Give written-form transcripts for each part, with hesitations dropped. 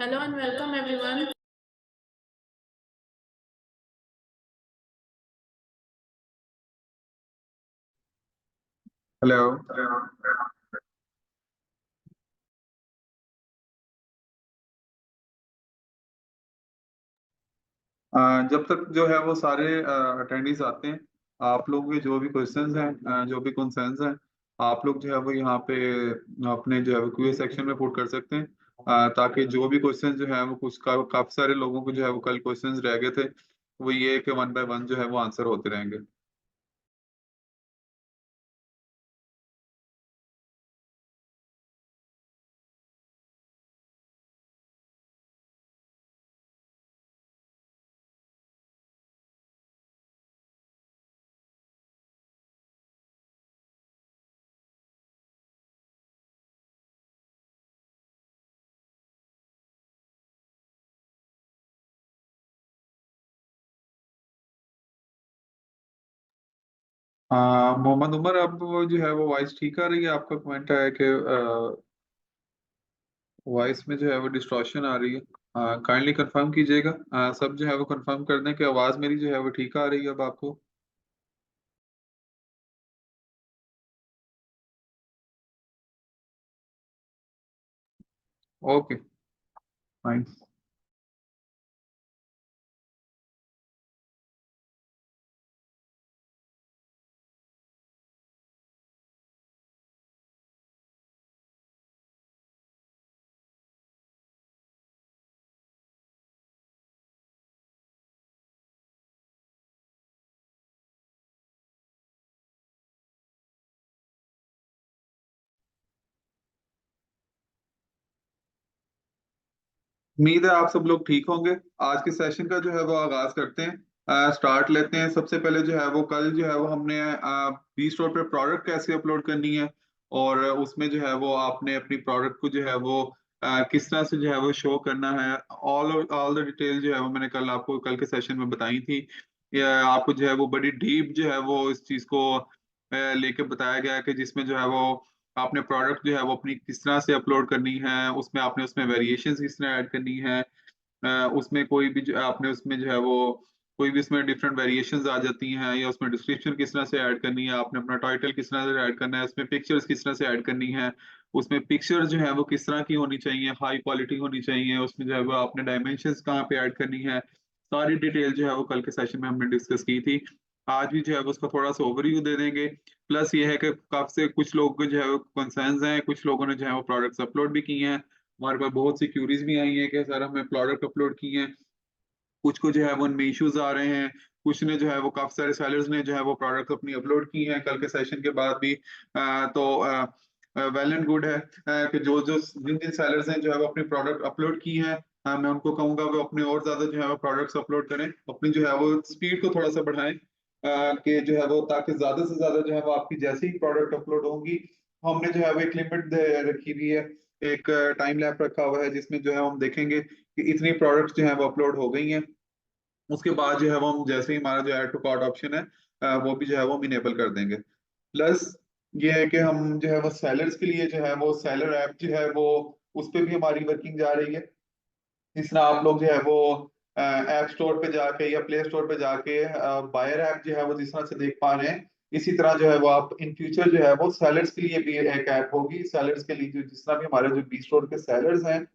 Hello and welcome everyone. Hello. जब तक जो है वो सारे अटेंडीज आते हैं, आप लोगों के जो भी क्वेश्चंस हैं, जो भी कंसर्न्स हैं, आप लोग जो है वो यहाँ पे अपने जो है वो क्यूए सेक्शन में पुट कर सकते हैं। ताकि जो भी क्वेश्चंस जो है वो काफी सारे लोगों को जो है वो कल क्वेश्चंस रह गए थे, वो ये कि वन बाय वन जो है वो आंसर होते रहेंगे। मोहम्मद उमर, अब वो जो है वो वॉइस ठीक आ रही है? आपका कमेंट है कि वॉइस में जो है वो डिस्टॉर्शन आ रही है। काइंडली कंफर्म कीजिएगा। सब जो है वो कंफर्म कर दें कि आवाज़ मेरी जो है वो ठीक आ रही है अब आपको। Okay, fine. उम्मीद है आप सब लोग ठीक होंगे। आज के सेशन का जो है वो आगाज करते हैं, स्टार्ट लेते हैं। सबसे पहले जो है वो कल जो है वो हमने बी स्टोर पे प्रोडक्ट कैसे अपलोड करनी है, और उसमें जो है वो आपने अपनी प्रोडक्ट को जो है वो किस तरह से जो है वो शो करना है। ऑल ऑल द डिटेल जो है वो मैंने कल आपको कल के सेशन में बताई थी। आपको जो है वो बड़ी डीप जो है वो इस चीज को लेके बताया गया है कि जिसमें जो है वो आपने प्रोडक्ट जो है वो अपनी किस तरह से अपलोड करनी है, उसमें आपने उसमें वेरिएशंस किस तरह ऐड करनी है। उसमें कोई भी जो आपने उसमें जो है वो कोई भी उसमें डिफरेंट वेरिएशंस आ जाती हैं, या उसमें डिस्क्रिप्शन किस तरह से ऐड करनी है, आपने अपना टाइटल किस तरह से ऐड करना है, उसमें पिक्चर्स किस तरह से ऐड करनी है, उसमें पिक्चर्स जो है वो किस तरह की होनी चाहिए, हाई क्वालिटी होनी चाहिए, उसमें जो है वो आपने डायमेंशंस कहाँ पे ऐड करनी है। सारी डिटेल जो है वो कल के सेशन में हमने डिस्कस की थी। आज भी जो है वो उसका थोड़ा सा ओवरव्यू दे देंगे। प्लस ये है कि काफी से कुछ लोगों को जो है वो कंसर्न्स हैं, कुछ लोगों ने जो है वो प्रोडक्ट्स अपलोड भी किए हैं। हमारे पास बहुत सी क्यूरीज भी आई हैं कि सर हमें प्रोडक्ट अपलोड किए हैं, कुछ को जो है वो उनमें इश्यूज आ रहे हैं। कुछ ने जो है वो काफी सारे सेलर्स ने जो है वो प्रोडक्ट अपनी अपलोड की हैं कल के सेशन के बाद भी। तो वेल एंड गुड है कि जो जो जिन जिन सेलर्स ने जो है वो अपनी प्रोडक्ट अपलोड की है, मैं उनको कहूंगा वो अपने और ज्यादा जो है वो प्रोडक्ट्स अपलोड करें, अपनी जो है वो स्पीड को थोड़ा सा बढ़ाएं। कि जो है वो ताकि ज्यादा से ज्यादा जो है वो आपकी जैसे ही प्रोडक्ट अपलोड होंगी, हमने जो है वो एक लिमिट रखी हुई है, एक टाइम लैप रखा हुआ है जिसमें जो है हम देखेंगे कि इतनी प्रोडक्ट्स जो है वो अपलोड हो गई हैं। उसके बाद जो है वो हम जैसे ही हमारा जो ऐड टू कार्ट ऑप्शन है, वो भी जो है वो हम इनेबल कर देंगे। प्लस ये है कि हम जो है वो सेलर्स के लिए जो है वो सेलर ऐप जो है वो उस पे भी हमारी वर्किंग जा रही है। इस तरह आप लोग जो है वो ऐप स्टोर पे जाके या प्ले स्टोर पे जाके बायर ऐप जो है वो जिस तरह से देख पा रहे हैं, इसी तरह जो है वो आप इन फ्यूचर जो है वो सेलर्स के लिए भी एक ऐप होगी। सेलर्स के लिए जो जिस तरह भी हमारे जो बी स्टोर के सेलर्स हैं,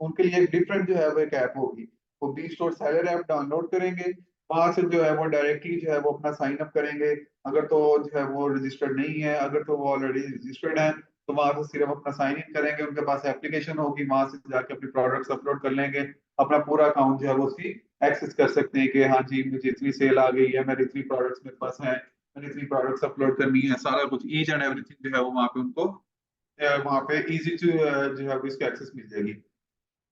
उनके लिए एक डिफरेंट जो है वो एक ऐप होगी। वो B store seller app download करेंगे, वहां से जो है वो डायरेक्टली जो है वो अपना साइन अप करेंगे। अगर तो जो है वो रजिस्टर्ड नहीं है, अगर तो वो ऑलरेडी रजिस्टर्ड है, तो वहां से सिर्फ अपना साइन इन करेंगे, उनके पास एप्लीकेशन होगी, वहां से जाके अपने प्रोडक्ट्स अपलोड कर लेंगे। अपना पूरा अकाउंट जो है वो उसकी एक्सेस कर सकते हैं कि हाँ जी मुझे इतनी सेल आ गई है, मेरे इतनी प्रोडक्ट्स मेरे पास हैं, मैंने इतनी प्रोडक्ट्स अपलोड करनी है, सारा कुछ ईच एंड एवरीथिंग जो है वो वहाँ पे उनको वहाँ पे इजी टू जो है वो इसकी एक्सेस मिल जाएगी।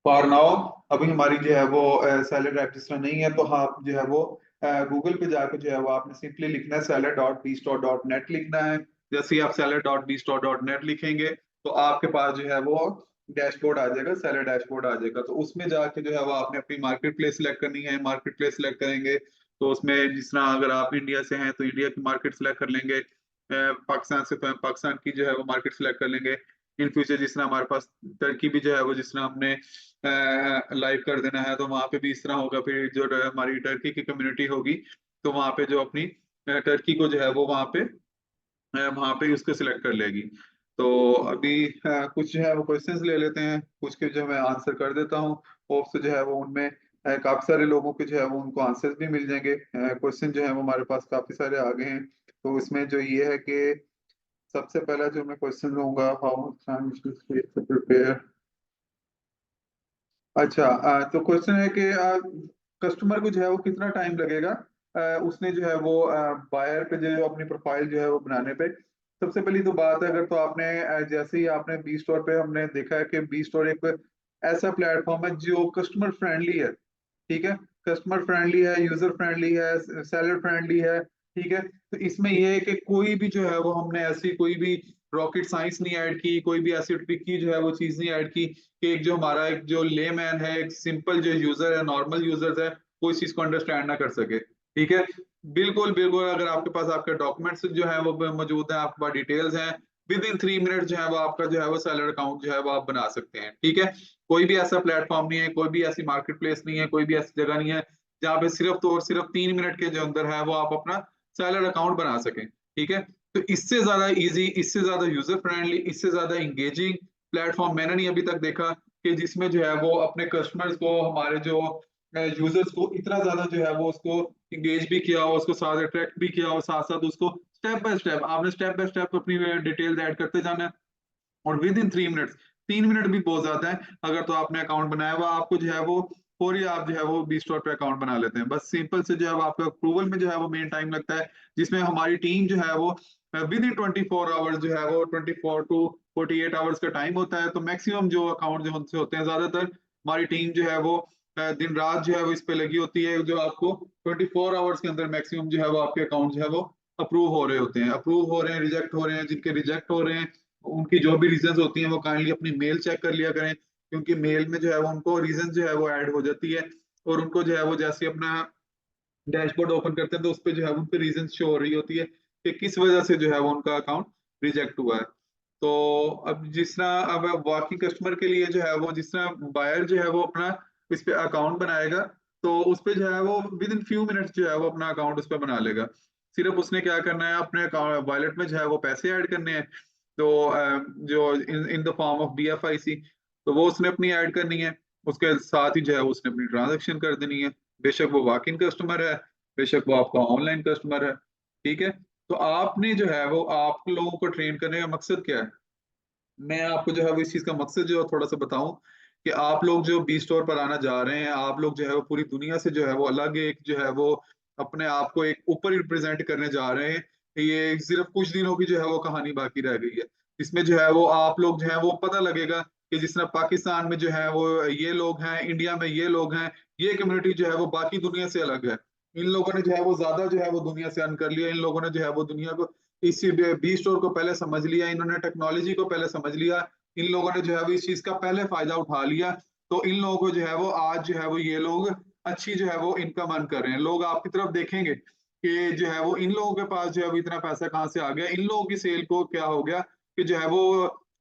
फॉर नाउ अभी हमारी जो है वो सैलड ऐप जिस तरह नहीं है, तो हाँ आप जो है वो गूगल पे जाकर जो है वो आपने सिंपली लिखना है seller.bstore.net लिखना है। जैसे ही आप seller.bstore.net लिखेंगे, तो आपके पास जो है वो डैशबोर्ड आ जाएगा, सेलर डैशबोर्ड आ जाएगा। तो उसमें जाके जो है वो आपने अपनी मार्केट प्लेस सेलेक्ट करनी है। मार्केट प्लेस सेलेक्ट करेंगे तो उसमें जिस तरह अगर आप इंडिया से हैं तो इंडिया की मार्केट सेलेक्ट कर लेंगे, पाकिस्तान से तो पाकिस्तान की जो है वो मार्केट सेलेक्ट कर लेंगे। इन फ्यूचर जिस तरह हमारे पास टर्की भी जो है वो जिस तरह हमने लाइव कर देना है, तो वहां पे भी इस तरह होगा। फिर जो हमारी टर्की की कम्युनिटी होगी, तो वहां पे जो अपनी टर्की को जो है वो वहां पे उसको सिलेक्ट कर लेगी। तो अभी कुछ जो है वो क्वेश्चंस ले लेते हैं, कुछ के जो मैं आंसर कर देता हूँ। होप से जो है वो उनमें काफी सारे लोगों के जो है वो उनको आंसर्स भी मिल जाएंगे। क्वेश्चन जो है वो हमारे पास काफी सारे आ गए हैं। तो इसमें जो ये है कि सबसे पहला जो मैं क्वेश्चन लूंगा, हाउ प्रिपेयर। अच्छा, तो क्वेश्चन है कि कस्टमर को जो है वो कितना टाइम लगेगा उसने जो है वो बायर पे जो है अपनी प्रोफाइल जो है वो बनाने पे। सबसे पहली तो बात है, अगर तो आपने जैसे ही आपने बी स्टोर पे हमने देखा है कि बी स्टोर एक ऐसा प्लेटफॉर्म है जो कस्टमर फ्रेंडली है। ठीक है, कस्टमर फ्रेंडली है, यूजर फ्रेंडली है, सेलर फ्रेंडली है। ठीक है, तो इसमें यह है कि कोई भी जो है वो हमने ऐसी कोई भी रॉकेट साइंस नहीं ऐड की, कोई भी ऐसी ट्रिकी जो है वो चीज नहीं ऐड की कि एक जो हमारा एक जो लेमैन है, एक सिंपल जो यूजर है, नॉर्मल यूजर्स है, वो इस चीज को अंडरस्टैंड ना कर सके। ठीक है, बिल्कुल बिल्कुल, अगर आपके पास आपके डॉक्यूमेंट्स जो है वो मौजूद है, आपके पास डिटेल्स हैं, विद इन 3 मिनट जो है वो आपका जो है वो सैलर अकाउंट जो है वो आप बना सकते हैं। ठीक है, कोई भी ऐसा प्लेटफॉर्म नहीं है, कोई भी ऐसी मार्केट प्लेस नहीं है, कोई भी ऐसी जगह नहीं है जहाँ पे सिर्फ तो और सिर्फ 3 मिनट के जो अंदर है वो आप अपना सैलर अकाउंट बना सकें। ठीक है, तो इससे ज्यादा इजी, इससे ज्यादा यूजर फ्रेंडली, इससे ज्यादा इंगेजिंग प्लेटफॉर्म मैंने नहीं अभी तक देखा कि जिसमें जो है वो अपने कस्टमर्स को, हमारे जो यूजर्स को इतना ज्यादा जो है वो उसको इंगेज भी किया हो, उसको साथ अट्रैक्ट भी किया हो, साथ साथ उसको स्टेप बाय स्टेप अपनी डिटेल्स ऐड करते जाना है। और विद इन 3 मिनट्स, 3 मिनट भी बहुत ज्यादा है। अगर तो आपने अकाउंट बनाया हुआ, आपको जो है वो फौरी आप जो है वो बी स्टोर पे अकाउंट बना लेते हैं। बस सिंपल से जो है वो आपका अप्रूवल में जो है वो मेन टाइम लगता है, जिसमें हमारी टीम जो है वो विद इन 24 आवर्स जो है वो 24 to 48 आवर्स का टाइम होता है। तो मैक्सिमम जो अकाउंट जो हमसे होते हैं, ज्यादातर हमारी टीम जो है वो दिन रात जो है वो इस पे लगी होती है, जो आपको 24 आवर्स के अंदर मैक्सिमम जो है वो आपके अकाउंट जो है वो अप्रूव हो रहे होते हैं, अप्रूव हो रहे हैं, रिजेक्ट हो रहे हैं। जिनके रिजेक्ट हो रहे हैं, उनकी जो भी रीजंस होती हैं वो काइंडली अपनी मेल चेक कर लिया करें, क्योंकि मेल में जो है वो उनको रीजन जो है वो ऐड हो जाती है। और उनको जो है वो जैसे अपना डैशबोर्ड ओपन करते हैं, तो उस पर जो है उन पे रीजन शो हो रही होती है कि किस वजह से जो है वो उनका अकाउंट रिजेक्ट हुआ है। तो अब जिस तरह अब बाकी कस्टमर के लिए जो है वो जिस तरह बायर जो है वो अपना इस पे अकाउंट बनाएगा, तो उस पे जो है वो विद इन फ्यू मिनट्स जो है वो अपना अकाउंट उस पर बना लेगा। सिर्फ उसने क्या करना है, अपने वॉलेट में जो है वो पैसे ऐड करने हैं। तो जो in the form of BFIC, तो वो उसने अपनी ऐड करनी है। उसके साथ ही जो है उसने अपनी ट्रांजेक्शन कर देनी है। बेशक वो वॉक इन कस्टमर है, बेशक वो आपका ऑनलाइन कस्टमर है। ठीक है, तो आपने जो है वो आप लोगों को ट्रेन करने का मकसद क्या है? मैं आपको जो है वो इस चीज का मकसद जो है थोड़ा सा बताऊं कि आप लोग जो बी स्टोर पर आना जा रहे हैं, आप लोग जो है वो पूरी दुनिया से जो है वो अलग एक जो है वो अपने आप को एक ऊपर रिप्रेजेंट करने जा रहे हैं। ये सिर्फ कुछ दिनों की जो है वो कहानी बाकी रह गई है। इसमें जो है वो आप लोग जो है वो पता लगेगा कि जिस तरह पाकिस्तान में जो है वो ये लोग हैं, इंडिया में ये लोग हैं, ये कम्युनिटी जो है वो बाकी दुनिया से अलग है। इन लोगों ने जो है वो ज्यादा जो है वो दुनिया से अर्न कर लिया, इन लोगों ने जो है वो दुनिया को, इस बी स्टोर को पहले समझ लिया, इन्होंने टेक्नोलॉजी को पहले समझ लिया, इन लोगों ने जो है वो इस चीज का पहले फायदा उठा लिया। तो इन लोगों को जो है वो आज जो है वो ये लोग अच्छी जो है वो इनकम अर्न कर रहे हैं। लोग आपकी तरफ देखेंगे कि जो है वो इन लोगों के पास जो है वो इतना पैसा कहाँ से आ गया, इन लोगों की सेल को क्या हो गया कि जो है वो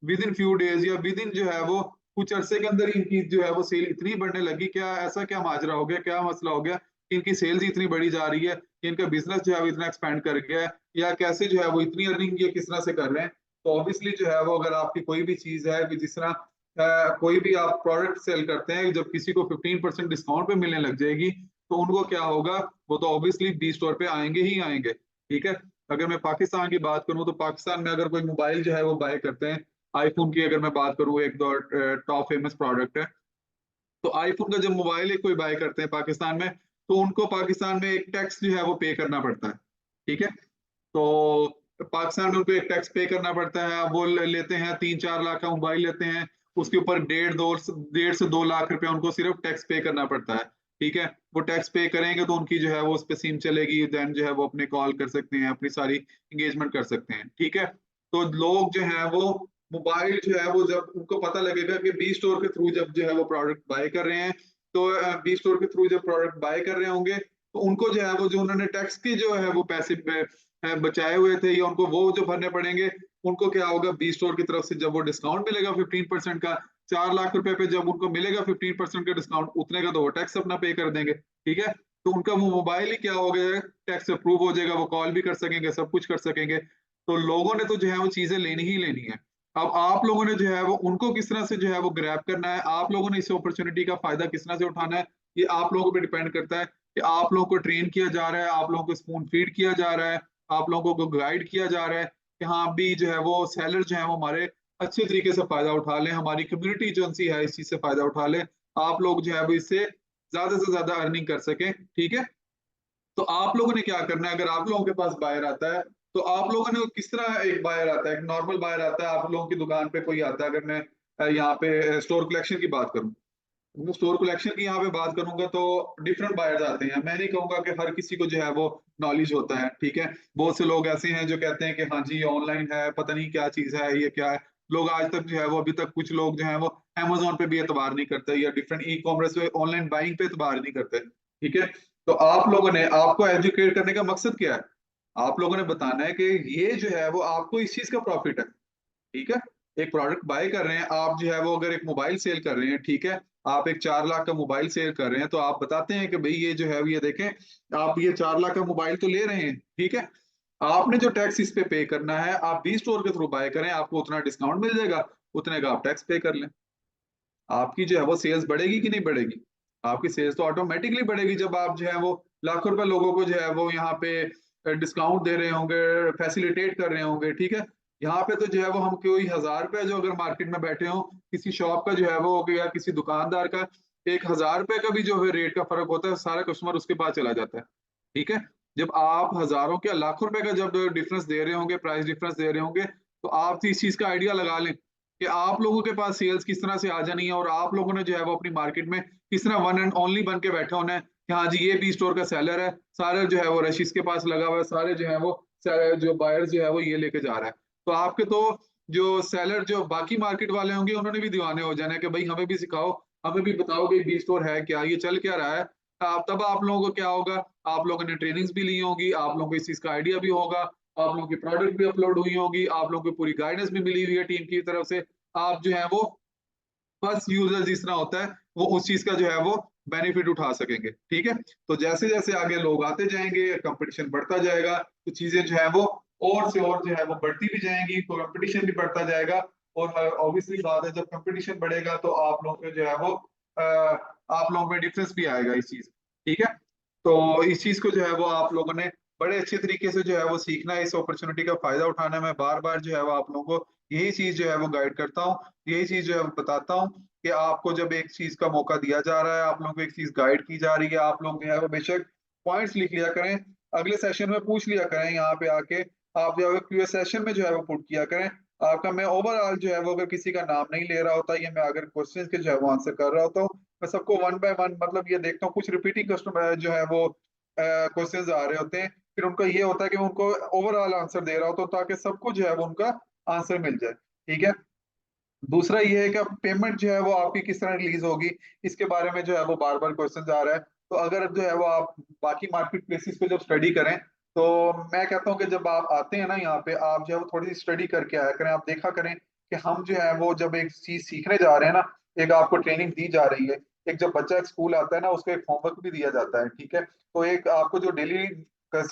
विद इन फ्यू डेज या विद इन जो है वो कुछ अरसे के अंदर इनकी जो है वो सेल इतनी बढ़ने लगी। क्या ऐसा क्या माजरा हो गया, क्या मसला हो गया कि इनकी सेल्स इतनी बढ़ी जा रही है, कि इनका बिजनेस जो है वो इतना एक्सपैंड कर गया है, या कैसे जो है वो इतनी अर्निंग ये किस तरह से कर रहे हैं? तो ऑब्वियसली जो है वो अगर आपकी कोई भी चीज है कि जिस तरह कोई भी आप प्रोडक्ट सेल करते हैं, जब किसी को 15% डिस्काउंट पे मिलने लग जाएगी, तो उनको क्या होगा, वो तो ऑब्वियसली बी स्टोर पे आएंगे ही आएंगे। ठीक है, अगर मैं पाकिस्तान की बात करूं, तो पाकिस्तान में अगर कोई मोबाइल जो है वो बाय करते हैं, आईफोन की अगर मैं बात करूं, एक दो टॉप फेमस प्रोडक्ट है, तो आईफोन का जब मोबाइल एक कोई बाय करते हैं पाकिस्तान में, तो उनको पाकिस्तान में एक टैक्स जो है वो पे करना पड़ता है। ठीक है, तो पाकिस्तान में उनको एक टैक्स पे करना पड़ता है। वो लेते हैं 3-4 लाख का मोबाइल लेते हैं, उसके ऊपर 1.5 से 2 लाख रुपया उनको सिर्फ टैक्स पे करना पड़ता है। ठीक है, वो टैक्स पे करेंगे तो उनकी जो है वो उस पर सिम चलेगी, देन जो है वो अपने कॉल कर सकते हैं, अपनी सारी इंगेजमेंट कर सकते हैं। ठीक है, तो लोग जो है वो मोबाइल जो है वो जब उनको पता लगेगा कि बी स्टोर के थ्रू जब जो है वो प्रोडक्ट बाय कर रहे हैं, तो बी स्टोर के थ्रू जब प्रोडक्ट बाय कर रहे होंगे, तो उनको जो है वो जो उन्होंने टैक्स के जो है वो पैसे बचाए हुए थे, या उनको वो जो भरने पड़ेंगे, उनको क्या होगा, बी स्टोर की तरफ से जब वो डिस्काउंट मिलेगा 15% का, 4 लाख रुपए पे जब उनको मिलेगा 15% का डिस्काउंट, उतने का तो वो टैक्स अपना पे कर देंगे। ठीक है, तो उनका वो मोबाइल ही क्या हो गया, टैक्स अप्रूव हो जाएगा, वो कॉल भी कर सकेंगे, सब कुछ कर सकेंगे। तो लोगों ने तो जो है वो चीजें लेनी ही लेनी है। अब आप लोगों ने जो है वो उनको किस तरह से जो है वो ग्रैब करना है, आप लोगों ने इस अपॉर्चुनिटी का फायदा किस तरह से उठाना है, ये आप लोगों पे डिपेंड करता है कि आप लोगों को ट्रेन किया जा रहा है, आप लोगों को स्पून फीड किया जा रहा है, आप लोगों को गाइड किया जा रहा है कि हाँ भी जो है वो सेलर जो है वो हमारे अच्छे तरीके से फायदा उठा लें, हमारी कम्युनिटी जो सी है इस चीज से फायदा उठा ले, आप लोग जो है वो इससे ज्यादा से ज्यादा अर्निंग कर सकें। ठीक है, तो आप लोगों ने क्या करना है, अगर आप लोगों के पास बायर आता है तो आप लोगों ने किस तरह, एक बायर आता है, एक नॉर्मल बायर आता है, आप लोगों की दुकान पे कोई आता है, अगर मैं यहाँ पे स्टोर कलेक्शन की बात करूं, मैं स्टोर कलेक्शन की यहाँ पे बात करूंगा तो डिफरेंट बायर्स आते हैं। मैं नहीं कहूंगा कि हर किसी को जो है वो नॉलेज होता है। ठीक है, बहुत से लोग ऐसे हैं जो कहते हैं कि हाँ जी ये ऑनलाइन है, पता नहीं क्या चीज है, ये क्या है। लोग आज तक जो है वो, अभी तक कुछ लोग जो है वो अमेजोन पे भी एतबार नहीं करते, या डिफरेंट ई कॉमर्स पे ऑनलाइन बाइंग पे एतबार नहीं करते। ठीक है, तो आप लोगों ने, आपको एजुकेट करने का मकसद क्या है, आप लोगों ने बताना है कि ये जो है वो आपको इस चीज का प्रॉफिट है। ठीक है, एक प्रोडक्ट बाय कर रहे हैं आप, जो है वो अगर एक मोबाइल सेल कर रहे हैं, ठीक है, आप एक 4 लाख का मोबाइल सेल कर रहे हैं, तो आप बताते हैं कि भाई ये जो है ये देखें, आप ये 4 लाख का मोबाइल तो ले रहे हैं। ठीक है, आपने जो टैक्स इस पे करना है, आप बी स्टोर के थ्रू बाय करें, आपको उतना डिस्काउंट मिल जाएगा, उतने का आप टैक्स पे कर लें। आपकी जो है वो सेल्स बढ़ेगी कि नहीं बढ़ेगी? आपकी सेल्स तो ऑटोमेटिकली बढ़ेगी जब आप जो है वो लाखों रुपए लोगों को जो है वो यहाँ पे डिस्काउंट दे रहे होंगे, फैसिलिटेट कर रहे होंगे। ठीक है, यहाँ पे तो जो है वो हम कोई 1,000 रुपए जो अगर मार्केट में बैठे हो, किसी शॉप का जो है वो हो गया, किसी दुकानदार का 1,000 रुपए का भी जो है रेट का फर्क होता है, सारा कस्टमर उसके पास चला जाता है। ठीक है, जब आप हजारों के लाखों रुपए का जब डिफरेंस दे रहे होंगे, प्राइस डिफरेंस दे रहे होंगे, तो आप इस चीज का आइडिया लगा लें कि आप लोगों के पास सेल्स किस तरह से आ जानी है, और आप लोगों ने जो है वो अपनी मार्केट में किस तरह वन एंड ओनली बन के बैठे होना है कि हाँ जी ये बी स्टोर का सेलर है, सारे जो है वो रशीद के पास लगा हुआ है, सारे जो है वो जो बायर जो है वो ये लेके जा रहा है। तो आपके तो जो सेलर, जो बाकी मार्केट वाले होंगे, उन्होंने भी दीवाने हो जाना है कि भाई हमें भी सिखाओ, हमें भी बताओ कि बी स्टोर है क्या, ये चल क्या रहा है। आप तब आप लोगों को क्या होगा, आप लोगों ने ट्रेनिंग्स भी ली होंगी, आप लोगों को इस चीज का आइडिया भी होगा, आप लोगों की प्रोडक्ट भी अपलोड हुई होगी, आप लोगों को पूरी गाइडेंस भी मिली हुई है टीम की तरफ से। आप जो है वो फर्स्ट यूजर जिस तरह होता है, वो उस चीज का जो है वो बेनिफिट उठा सकेंगे। ठीक है, तो जैसे जैसे आगे लोग आते जाएंगे, कंपटीशन बढ़ता जाएगा, तो चीजें जो है वो और से और जो है वो बढ़ती भी जाएंगी, तो कंपटीशन भी बढ़ता जाएगा। और ऑब्वियसली बात है, जब कंपटीशन बढ़ेगा तो आप लोग में जो है वो आप लोग में डिफरेंस भी आएगा इस चीज। ठीक है, तो इस चीज को जो है वो आप लोगों ने बड़े अच्छे तरीके से जो है वो सीखना है, इस अपॉर्चुनिटी का फायदा उठाना है। मैं बार बार जो है वो आप लोगों को यही चीज जो है वो गाइड करता हूँ, यही चीज जो है बताता हूँ कि आपको जब एक चीज का मौका दिया जा रहा है, आप लोगों को एक चीज गाइड की जा रही है, आप लोग जो है वो बेशक पॉइंट्स लिख लिया करें, अगले सेशन में पूछ लिया करें, यहाँ पे आके आप जो है क्यूए सेशन में जो है वो पुट किया करें। आपका मैं ओवरऑल जो है वो अगर किसी का नाम नहीं ले रहा होता, या मैं अगर क्वेश्चन के जो है वो आंसर कर रहा होता हूँ, मैं सबको वन बाय वन, मतलब ये देखता हूँ, कुछ रिपीटिंग कस्टमर जो है वो क्वेश्चंस आ रहे होते हैं, फिर उनका ये होता है कि मैं उनको ओवरऑल आंसर दे रहा होता हूँ, ताकि सबको जो है वो उनका आंसर मिल जाए। ठीक है, दूसरा ये है कि अब पेमेंट जो है वो आपकी किस तरह रिलीज होगी, इसके बारे में जो है वो बार बार क्वेश्चन आ रहा है। तो अगर जो है वो आप बाकी मार्केट प्लेसेस पे जब स्टडी करें, तो मैं कहता हूँ कि जब आप आते हैं ना यहाँ पे, आप जो है वो थोड़ी सी स्टडी करके आया करें, आप देखा करें कि हम जो है वो जब एक चीज सीखने जा रहे हैं ना, एक आपको ट्रेनिंग दी जा रही है, एक जब बच्चा एक स्कूल आता है ना, उसको एक होमवर्क भी दिया जाता है। ठीक है, तो एक आपको जो डेली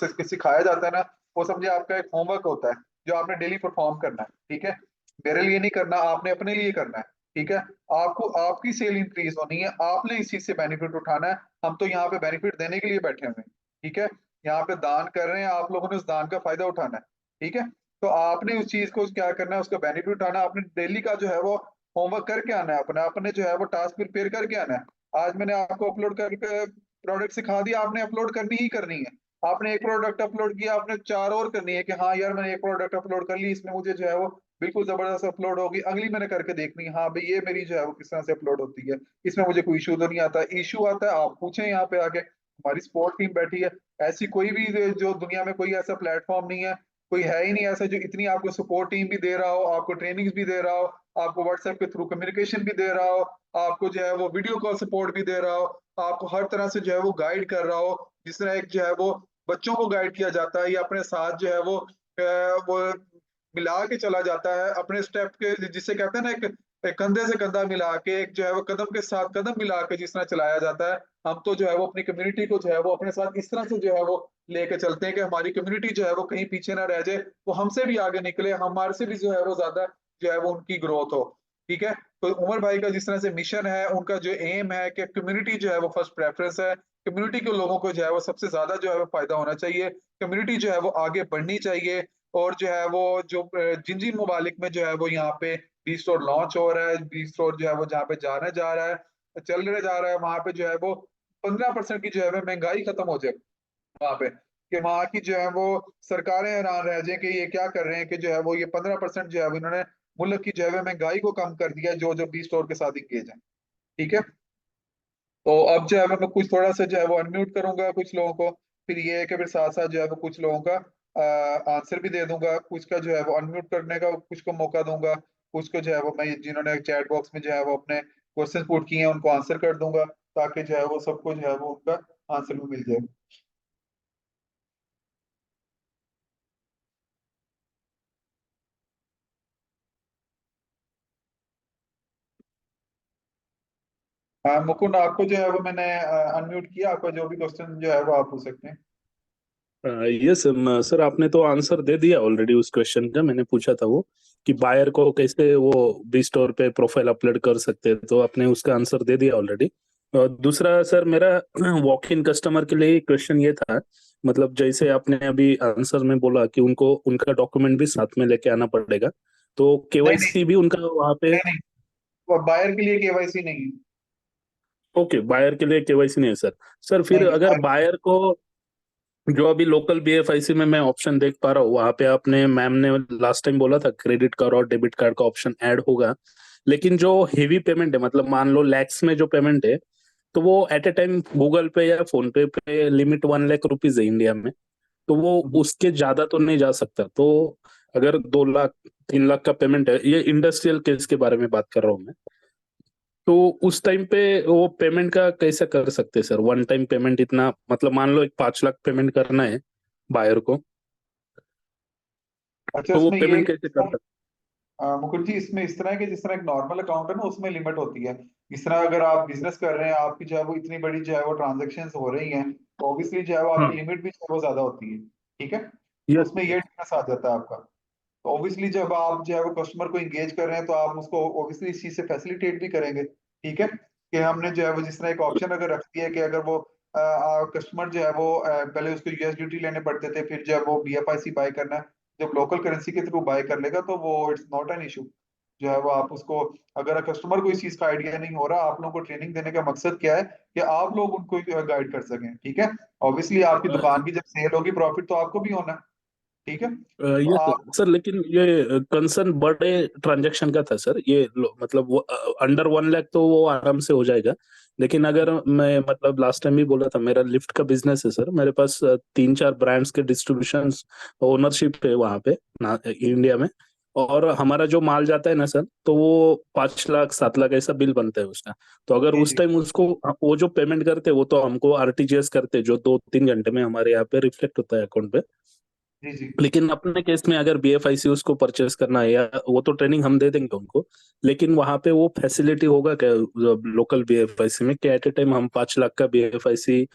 सिखाया जाता है ना, वो समझे आपका एक होमवर्क होता है, जो आपने डेली परफॉर्म करना है। ठीक है, मेरे लिए नहीं करना, आपने अपने लिए करना है। ठीक है, आपको आपकी सेल इंक्रीज होनी है, आपने इस चीज से बेनिफिट उठाना है। हम तो यहाँ पे बेनिफिट देने के लिए बैठे हुए हैं। ठीक है, यहाँ पे दान कर रहे हैं, आप लोगों ने उस दान का फायदा उठाना है। ठीक है, तो आपने उस चीज को क्या करना है, उसका बेनिफिट उठाना है, आपने डेली का जो है वो होमवर्क करके आना है, अपना अपने जो है वो टास्क प्रिपेयर करके आना है। आज मैंने आपको अपलोड करके प्रोडक्ट सिखा दिया, आपने अपलोड करनी ही करनी है। आपने एक प्रोडक्ट अपलोड किया, आपने 4 और करनी है कि हाँ यार मैंने एक प्रोडक्ट अपलोड कर ली, इसमें मुझे जो है वो बिल्कुल जबरदस्त अपलोड होगी, अगली मैंने करके देखनी है, हाँ भाई ये मेरी जो है वो किस तरह से अपलोड होती है, इसमें मुझे कोई इशू तो नहीं आता। इशू आता है आप पूछें यहाँ पे आके, हमारी सपोर्ट टीम बैठी है। ऐसी कोई भी जो दुनिया में कोई ऐसा प्लेटफॉर्म नहीं है, कोई है ही नहीं ऐसा जो इतनी आपको सपोर्ट टीम भी दे रहा हो, आपको ट्रेनिंग्स भी दे रहा हो, आपको व्हाट्सएप के थ्रू कम्युनिकेशन भी दे रहा हो, आपको जो है वो वीडियो कॉल सपोर्ट भी दे रहा हो, आपको हर तरह से जो है वो गाइड कर रहा हो। जिस तरह एक जो है वो बच्चों को गाइड किया जाता है, या अपने साथ जो है वो मिला के चला जाता है अपने स्टेप के, जिसे कहते हैं ना एक कंधे से कंधा मिला के, एक जो है वो कदम के साथ कदम मिला के जिस तरह चलाया जाता है, हम तो जो है वो अपनी कम्युनिटी को जो है वो अपने साथ इस तरह से जो है वो लेके चलते हैं कि हमारी कम्युनिटी जो है वो कहीं पीछे ना रह जाए, वो हमसे भी आगे निकले, हमारे से भी जो है वो ज्यादा जो है वो उनकी ग्रोथ हो। ठीक है, तो उमर भाई का जिस तरह से मिशन है, उनका जो एम है कि कम्युनिटी जो है वो फर्स्ट प्रेफरेंस है, कम्युनिटी के लोगों को जो है वो सबसे ज्यादा जो है वो फायदा होना चाहिए, कम्युनिटी जो है वो आगे बढ़नी चाहिए। और जो है वो जो जिन जिन ममालिक में जो है वो यहाँ पे बी स्टोर लॉन्च हो रहा है, बी स्टोर जो है वो जहाँ पे जाने जा रहा है, चलने जा रहा है, वहां पे जो है वो 15% की जो है वो महंगाई खत्म हो जाए वहां पे, कि वहां की जो है वो सरकारें हैरान रह जाए कि ये क्या कर रहे हैं, कि जो है वो ये 15% जो है वो इन्होंने मुल्क की जो है वो महंगाई को कम कर दिया, जो जो बी स्टोर के साथ इंगेज है। ठीक है, तो अब जो है मैं कुछ थोड़ा सा जो है वो अनम्यूट करूंगा कुछ लोगों को, फिर ये है कि फिर साथ साथ जो है वो कुछ लोगों का आंसर भी दे दूंगा, कुछ का जो है वो अनम्यूट करने का कुछ को मौका दूंगा, कुछ को जो है वो मैं जिन्होंने चैट बॉक्स में जो है वो अपने क्वेश्चन पुट किए हैं उनको आंसर कर दूंगा, ताकि जो है वो सबको जो है वो उनका आंसर भी मिल जाए। मुकुंद, आपको जो है वो मैंने अनम्यूट किया, आपका जो भी क्वेश्चन जो है वो आप पूछ सकते हैं। यस सर, आपने तो आंसर दे दिया ऑलरेडी उस क्वेश्चन का। मैंने पूछा था वो कि बायर को कैसे वो बी स्टोर पे प्रोफाइल अपलोड कर सकते हैं, तो आपने उसका आंसर दे दिया ऑलरेडी। और दूसरा सर, मेरा वॉक इन कस्टमर के लिए क्वेश्चन ये था, मतलब जैसे आपने अभी आंसर में बोला कि उनको उनका डॉक्यूमेंट भी साथ में लेके आना पड़ेगा, तो नहीं नहीं केवाईसी भी उनका वहाँ पे? नहीं नहीं, वो बायर के लिए केवाईसी नहीं है। ओके, बायर के लिए केवाईसी नहीं है सर। सर फिर नहीं नहीं, अगर बायर को, जो अभी लोकल बीएफआईसी में मैं ऑप्शन देख पा रहा हूँ, वहां पे आपने मैम ने लास्ट टाइम बोला था क्रेडिट कार्ड और डेबिट कार्ड का ऑप्शन ऐड होगा, लेकिन जो हेवी पेमेंट है, मतलब मान लो लैक्स में जो पेमेंट है, तो वो एट ए टाइम गूगल पे या फोन पे लिमिट 1 लाख रुपीज है इंडिया में, तो वो उसके ज्यादा तो नहीं जा सकता। तो अगर 2 लाख 3 लाख का पेमेंट है, ये इंडस्ट्रियल केस के बारे में बात कर रहा हूँ मैं, तो उस टाइम पे वो पेमेंट का कैसे कर सकते हैं सर? वन टाइम पेमेंट इतना, मतलब मान लो एक 5 लाख पेमेंट करना है बायर को, अच्छा, तो वो इसमें ये पेमेंट कैसे कर सकते? मुकुल जी, इसमें इस तरह है कि जिस तरह एक नॉर्मल अकाउंट है ना, उसमें लिमिट होती है। इस तरह अगर आप बिजनेस कर रहे हैं, आपकी जो है वो इतनी बड़ी जो है वो ट्रांजेक्शन हो रही हैं, तो ऑब्वियसली जो है वो आपकी हाँ। लिमिट भी जो है वो ज्यादा होती है। ठीक है, तो यस उसमें सर। ये डिफरेंस आ जाता है आपका। तो ऑब्वियसली जब आप जो है वो कस्टमर को इंगेज कर रहे हैं, तो आप उसको ऑब्वियसली इस चीज से फैसिलिटेट भी करेंगे। ठीक है, कि हमने जो है वो जिस तरह एक ऑप्शन अगर रख दिया है कि अगर वो कस्टमर जो है वो पहले उसको यूएसडीटी लेने पड़ते थे, फिर जब वो बीएफआईसी बाय करना है, जब लोकल करेंसी के थ्रू बाय कर लेगा, तो वो इट्स नॉट एन इशू। जो है वो आप उसको, अगर कस्टमर को इस चीज का आइडिया नहीं हो रहा, आप लोगों को ट्रेनिंग देने का मकसद क्या है कि आप लोग उनको गाइड कर सकें। ठीक है, ऑब्वियसली आपकी दुकान की जब सेल होगी, प्रॉफिट तो आपको भी होना है। ठीक है, तो यस आप, सर, लेकिन ये कंसर्न बड़े ट्रांजैक्शन का था सर, ये मतलब वो अंडर 1 लाख तो वो आराम से हो जाएगा। लेकिन अगर मैं, मतलब लास्ट टाइम भी बोला था, मेरा लिफ्ट का बिजनेस है सर, मेरे पास 3 4 ब्रांड्स के डिस्ट्रीब्यूशन ओनरशिप है वहाँ पे ना, इंडिया में। और हमारा जो माल जाता है ना सर, तो वो 5 लाख 7 लाख ऐसा बिल बनता है उसका। तो अगर जी उस जी टाइम उसको, वो जो पेमेंट करते हैं वो तो हमको आरटीजीएस करते हैं, जो 2 3 घंटे में हमारे यहाँ पे रिफ्लेक्ट होता है अकाउंट पे। जी जी। लेकिन अपने केस में अगर बीएफआईसी उसको परचेस करना है, या वो तो ट्रेनिंग हम दे देंगे उनको, लेकिन वहां पे वो फैसिलिटी होगा क्या लोकल बीएफआईसी में, कि एट ए टाइम हम 5 लाख का बीएफआईसी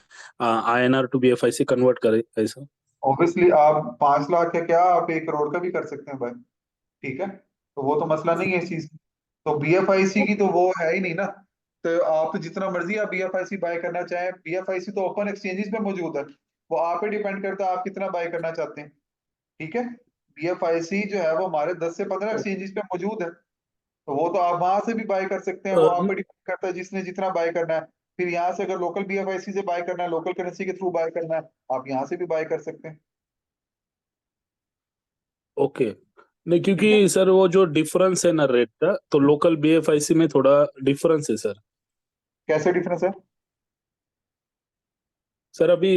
आईएनआर टू बीएफआईसी कन्वर्ट करें ऐसा? ऑब्वियसली आप 5 लाख या क्या, आप 1 करोड़ का भी कर सकते हैं भाई। ठीक है, तो वो तो मसला नहीं है इस चीज। तो बीएफआईसी की तो वो है ही नहीं ना। तो आप तो जितना मर्जी आप बीएफआईसी बाय करना चाहें, बीएफआईसी तो ओपन एक्सचेंजेस पे मौजूद है, वो आप पे डिपेंड करता है आप कितना बाय करना चाहते हैं। ठीक है, बीएफआईसी जो है वो हमारे 10 से 15 एक्सचेंजेस पे मौजूद है, तो वो तो आप वहां से भी बाय कर सकते हैं, वो आप पे डिपेंड करता है जिसने जितना बाय करना है। फिर यहाँ से अगर लोकल बीएफआईसी से बाय करना है, लोकल करेंसी के थ्रू बाय करना है, आप यहाँ से भी बाय कर सकते हैं। ओके। नहीं, ठीक है, क्योंकि सर वो जो डिफरेंस है ना रेट का, तो लोकल बीएफआईसी में थोड़ा डिफरेंस है सर। कैसे डिफरेंस है? सर अभी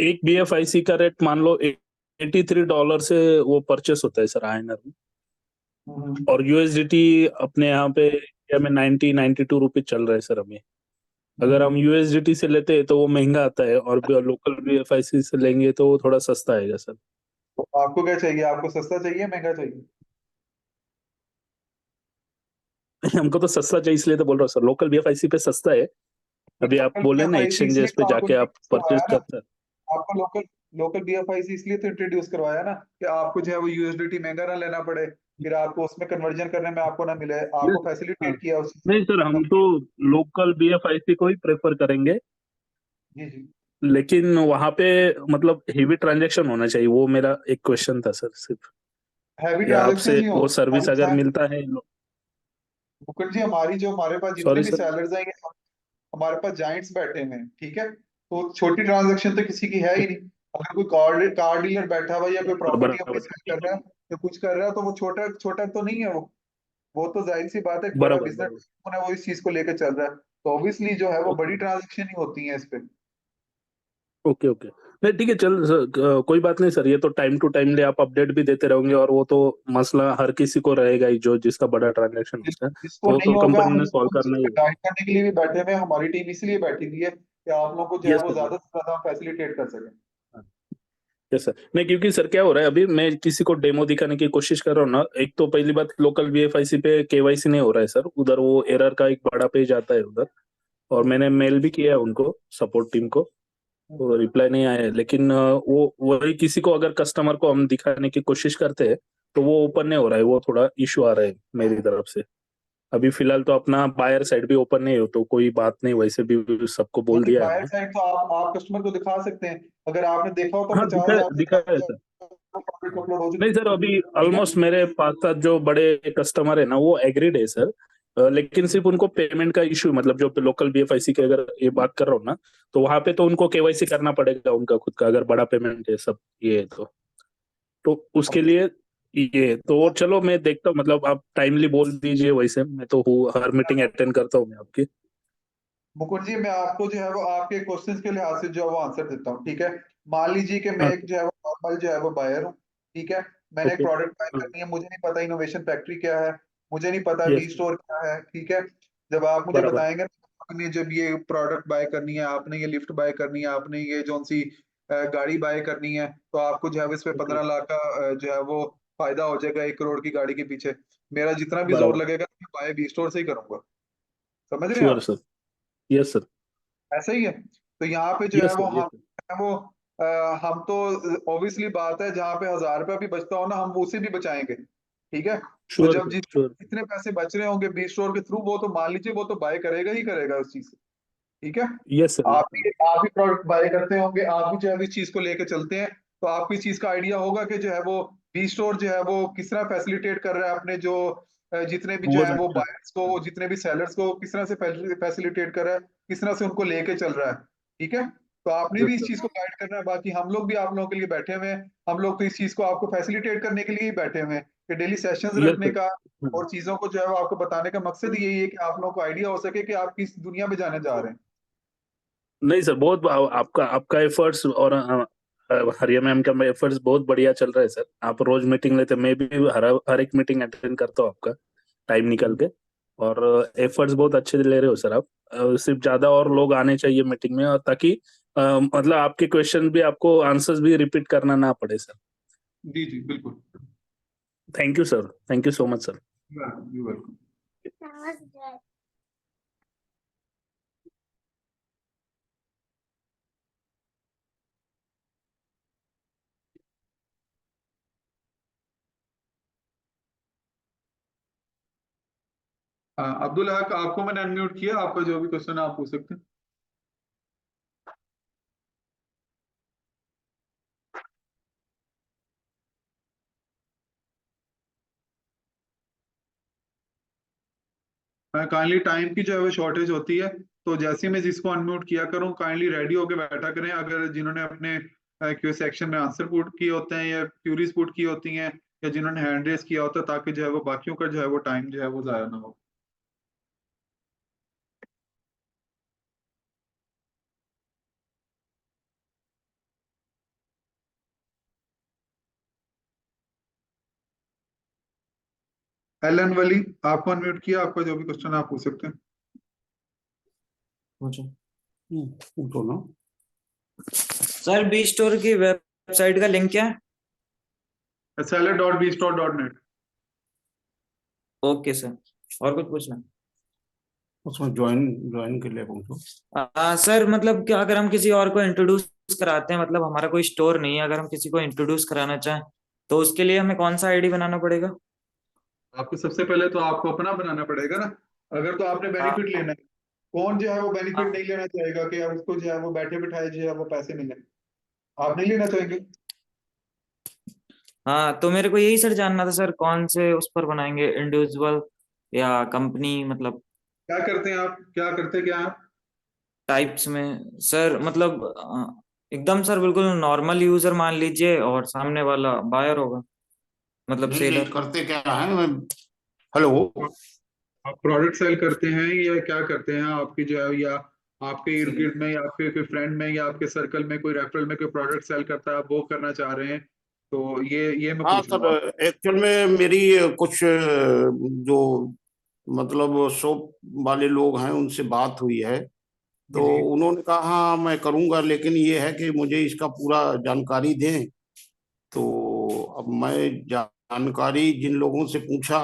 एक बीएफआईसी का रेट मान लो $83 से वो परचेस होता है सर आईएनआर में, हम्म, और यूएसडीटी अपने यहाँ पे इंडिया में 90 92 रुपीज चल रहा है सर अभी। अगर हम हम्म। यूएसडीटी से लेते हैं तो वो महंगा आता है, और लोकल बीएफआईसी से लेंगे तो वो थोड़ा सस्ता आएगा सर। तो आपको क्या चाहिए, आपको सस्ता चाहिए महंगा चाहिए? हमको तो सस्ता चाहिए, इसलिए तो बोल रहा हूँ सर, लोकल बीएफआईसी पे सस्ता है। अभी आप लोकल बोले ना बीएफआईसी इसलिए एक्सचेंजेस पे तो आपको जाके आप इंट्रोड्यूस परचेज करवाया ना, करते हैं। आपको लोकल लोकल बीएफआईसी इसलिए तो इंट्रोड्यूस करवाया ना कि आपको जो है वो यूएसडीटी महंगा ना लेना पड़े, फिर आपको उसमें कन्वर्जन करने में आपको ना मिले, नहीं, आपको हाँ, फैसिलिटेट किया उस चीज नहीं सर, हम तो कंपनी। लोकल बीएफआईसी को ही प्रेफर करेंगे, जी जी। लेकिन वहां पे मतलब हेवी ट्रांजैक्शन होना चाहिए, वो मेरा एक क्वेश्चन था सर सिर्फ, हैवी कि ट्रांजेक्शन आपसे नहीं वो होगा सर्विस अगर हमारी। मिलता है। मुकुल जी, हमारी जो हमारे पास जितने सॉरी भी सर। सेलर्स हैं, हमारे पास जाइंट्स बैठे हुए हैं, ठीक है, तो छोटी ट्रांजेक्शन तो किसी की है ही नहीं। अगर कोई कार कार डीलर बैठा हुआ या कोई प्रॉपर्टी अपनी बराबर सेल कर रहा है या कुछ कर रहा है, तो वो छोटा छोटा तो नहीं है वो तो जाहिर सी बात है एक बड़ा बराबर बिजनेस बराबर। है, वो इस चीज को लेकर चल रहा है, तो ऑब्वियसली जो है वो ओके बड़ी ट्रांजेक्शन ही होती है इस पे। Okay okay. नहीं ठीक है, चल सर, कोई बात नहीं सर, ये तो टाइम टू टाइम ले आप अपडेट भी देते रहोगे, और वो तो मसला हर किसी को रहेगा ही जो जिसका बड़ा ट्रांजैक्शन होता है, जिसको तो वो नहीं तो होगा कंपनी हम ने सॉल्व उसको करना ही है। गाइड करने के लिए भी बैठे हुए हैं, हमारी टीम इसलिए बैठी हुई है कि आप लोगों को जो है यस वो सर। ज्यादा से ज्यादा फैसिलिटेट कर सकें। यस सर, नहीं क्योंकि सर क्या हो रहा है, अभी मैं किसी को डेमो दिखाने की कोशिश कर रहा हूँ ना, एक तो पहली बात लोकल बीएफआईसी पे केवाईसी नहीं हो रहा है सर, उधर वो एरर का एक बड़ा पेज आता है उधर, और मैंने मेल भी किया है उनको, सपोर्ट टीम को, तो रिप्लाई नहीं आया है। लेकिन वो वही किसी को अगर कस्टमर को हम दिखाने की कोशिश करते हैं तो वो ओपन नहीं हो रहा है, वो थोड़ा इशू आ रहा है मेरी तरफ से। अभी फिलहाल तो अपना बायर साइड भी ओपन नहीं हो, तो कोई बात नहीं, वैसे भी सबको बोल नहीं, दिया है बायर हमने। साइड तो आप कस्टमर को दिखा सकते हैं, अगर आपने देखा हो तो हाँ, पचास दिखा हजार से दिखा है ज्यादा सर। प्रोडक्ट अपलोड हो नहीं चुके सर, हैं, अभी ठीक है। ऑलमोस्ट मेरे 5-7 जो बड़े कस्टमर है ना, वो एग्रीड है सर। लेकिन सिर्फ उनको पेमेंट का इशू, मतलब जो लोकल बीएफआईसी की अगर ये बात कर रहा हूँ ना, तो वहां पे तो उनको केवाईसी करना पड़ेगा उनका खुद का, अगर बड़ा पेमेंट है सब ये है तो उसके लिए ये तो चलो मैं देखता हूँ, मतलब आप टाइमली बोल दीजिए, वैसे मैं तो हूँ, हर मीटिंग अटेंड करता हूँ मैं आपकी। मुकुल जी, मैं आपको जो है वो आपके क्वेश्चंस के लिहाज से जो है वो आंसर देता हूँ, ठीक है। मान लीजिए कि मैं हाँ एक जो है वो नॉर्मल जो है वो बायर हूँ, ठीक है। मैंने एक ओके। प्रोडक्ट बाय हाँ करनी है, मुझे नहीं पता इनोवेशन फैक्ट्री क्या है, मुझे नहीं पता बी यस स्टोर क्या है, ठीक है। जब आप मुझे बराबर। बताएंगे ना, आपने जब ये प्रोडक्ट बाय करनी है, आपने ये लिफ्ट बाय करनी है, आपने ये जो सी गाड़ी बाय करनी है, तो आपको जो है वो इस पे ओके 15 लाख का जो है वो फायदा हो जाएगा 1 करोड़ की गाड़ी के पीछे। मेरा जितना भी जोर बराबर। लगेगा मैं बाय बी स्टोर से ही करूंगा। समझ रहे हैं श्योर आप? सर। Yes sir. ऐसा ही है। तो यहाँ पे जो है यस वो सर। यस हम सर। वो हम तो ऑब्वियसली बात है, जहाँ पे 1,000 रुपया भी बचता हो ना, हम उसे भी बचाएंगे, ठीक है। तो श्योर जब सर। श्योर। जितने पैसे बच रहे होंगे बी स्टोर के थ्रू, वो तो मान लीजिए वो तो बाय करेगा ही करेगा उस चीज से, ठीक है। Yes sir. Yes sir. आप भी प्रोडक्ट बाय करते होंगे, आप भी जो है इस चीज को लेके चलते हैं, तो आपको इस चीज का आइडिया होगा कि जो है वो बी स्टोर जो है वो किस तरह फैसिलिटेट कर रहा है अपने जो जितने भी जो बहुत है वो अच्छा। बायर्स को, जितने भी सेलर्स को किस तरह से फैसिलिटेट कर रहा है, किस तरह से उनको लेके चल रहा है, ठीक है। तो आपने भी यस इस सर। चीज को गाइड करना है, बाकी हम लोग भी आप लोगों के लिए बैठे हुए हैं, हम लोग तो इस चीज को आपको फैसिलिटेट करने के लिए ही बैठे हुए हैं कि डेली सेशंस यस रखने सर। का हाँ। और चीजों को जो है वो आपको बताने का मकसद यही है कि आप लोगों को आइडिया हो सके कि आप किस दुनिया में जाने जा रहे हैं। नहीं सर, बहुत आपका आपका एफर्ट्स और हरिया मैम का एफर्ट्स बहुत बढ़िया चल रहा है सर। आप रोज मीटिंग लेते, मैं भी हर हर एक मीटिंग अटेंड करता हूँ आपका, टाइम निकाल के, और एफर्ट्स बहुत अच्छे ले रहे हो सर आप। सिर्फ ज्यादा और लोग आने चाहिए मीटिंग में, और ताकि मतलब आपके क्वेश्चन भी, आपको आंसर्स भी रिपीट करना ना पड़े सर। जी जी बिल्कुल। Thank you sir, thank you so much sir. You welcome. Abdul Haq, आपको मैंने अनम्यूट किया, आपका जो भी क्वेश्चन है आप पूछ सकते हैं। काइंडली टाइम की जो है वो शॉर्टेज होती है, तो जैसे ही मैं जिसको अनम्यूट किया करूँ काइंडली रेडी होके बैठा करें, अगर जिन्होंने अपने क्यू सेक्शन में आंसर पुट किए होते हैं या क्यूरीज पुट की होती हैं, या जिन्होंने हैंड रेस किया होता है, ताकि जो है वो बाकियों का जो है वो टाइम जो है वो जाया ना हो। एलन वली, आपको अनम्यूट किया, आपका जो भी क्वेश्चन है आप पूछ सकते हैं। अच्छा। बोलो। सर, बी स्टोर की वेबसाइट का लिंक क्या है? seller.bstore.net। ओके सर, और कुछ पूछना? उसमें ज्वाइन ज्वाइन के लिए पूछो। सर मतलब कि अगर हम किसी और को इंट्रोड्यूस कराते हैं, मतलब हमारा कोई स्टोर नहीं है, अगर हम किसी को इंट्रोड्यूस कराना चाहें तो उसके लिए हमें कौन सा आईडी बनाना पड़ेगा? आपको सबसे पहले तो आपको अपना बनाना पड़ेगा ना। अगर तो आपने बेनिफिट हाँ लेना है, कौन जो है वो बेनिफिट हाँ नहीं लेना चाहेगा कि अब उसको जो है वो बैठे बिठाए जो है वो पैसे मिले? आप नहीं लेना चाहेंगे? हाँ, तो मेरे को यही सर जानना था सर, कौन से उस पर बनाएंगे, इंडिविजुअल या कंपनी, मतलब क्या करते हैं आप, क्या करते क्या हैं आप? टाइप्स में सर, मतलब एकदम सर बिल्कुल नॉर्मल यूजर मान लीजिए, और सामने वाला बायर होगा, मतलब नहीं नहीं, सेलर। करते क्या है मैं। हेलो। आप प्रोडक्ट सेल करते हैं या क्या करते हैं आपकी जो है, या आपके इर्द गिर्द में या आपके कोई फ्रेंड में या आपके सर्कल में कोई रेफरल में कोई प्रोडक्ट सेल करता है, आप वो करना चाह रहे हैं? तो ये मैं हाँ पूछ रहा हूँ सर, एक्चुअल में मेरी कुछ जो मतलब शॉप वाले लोग हैं उनसे बात हुई है। जी तो जी। उन्होंने कहा हाँ मैं करूँगा, लेकिन ये है कि मुझे इसका पूरा जानकारी दें। तो अब मैं जानकारी जिन लोगों से पूछा,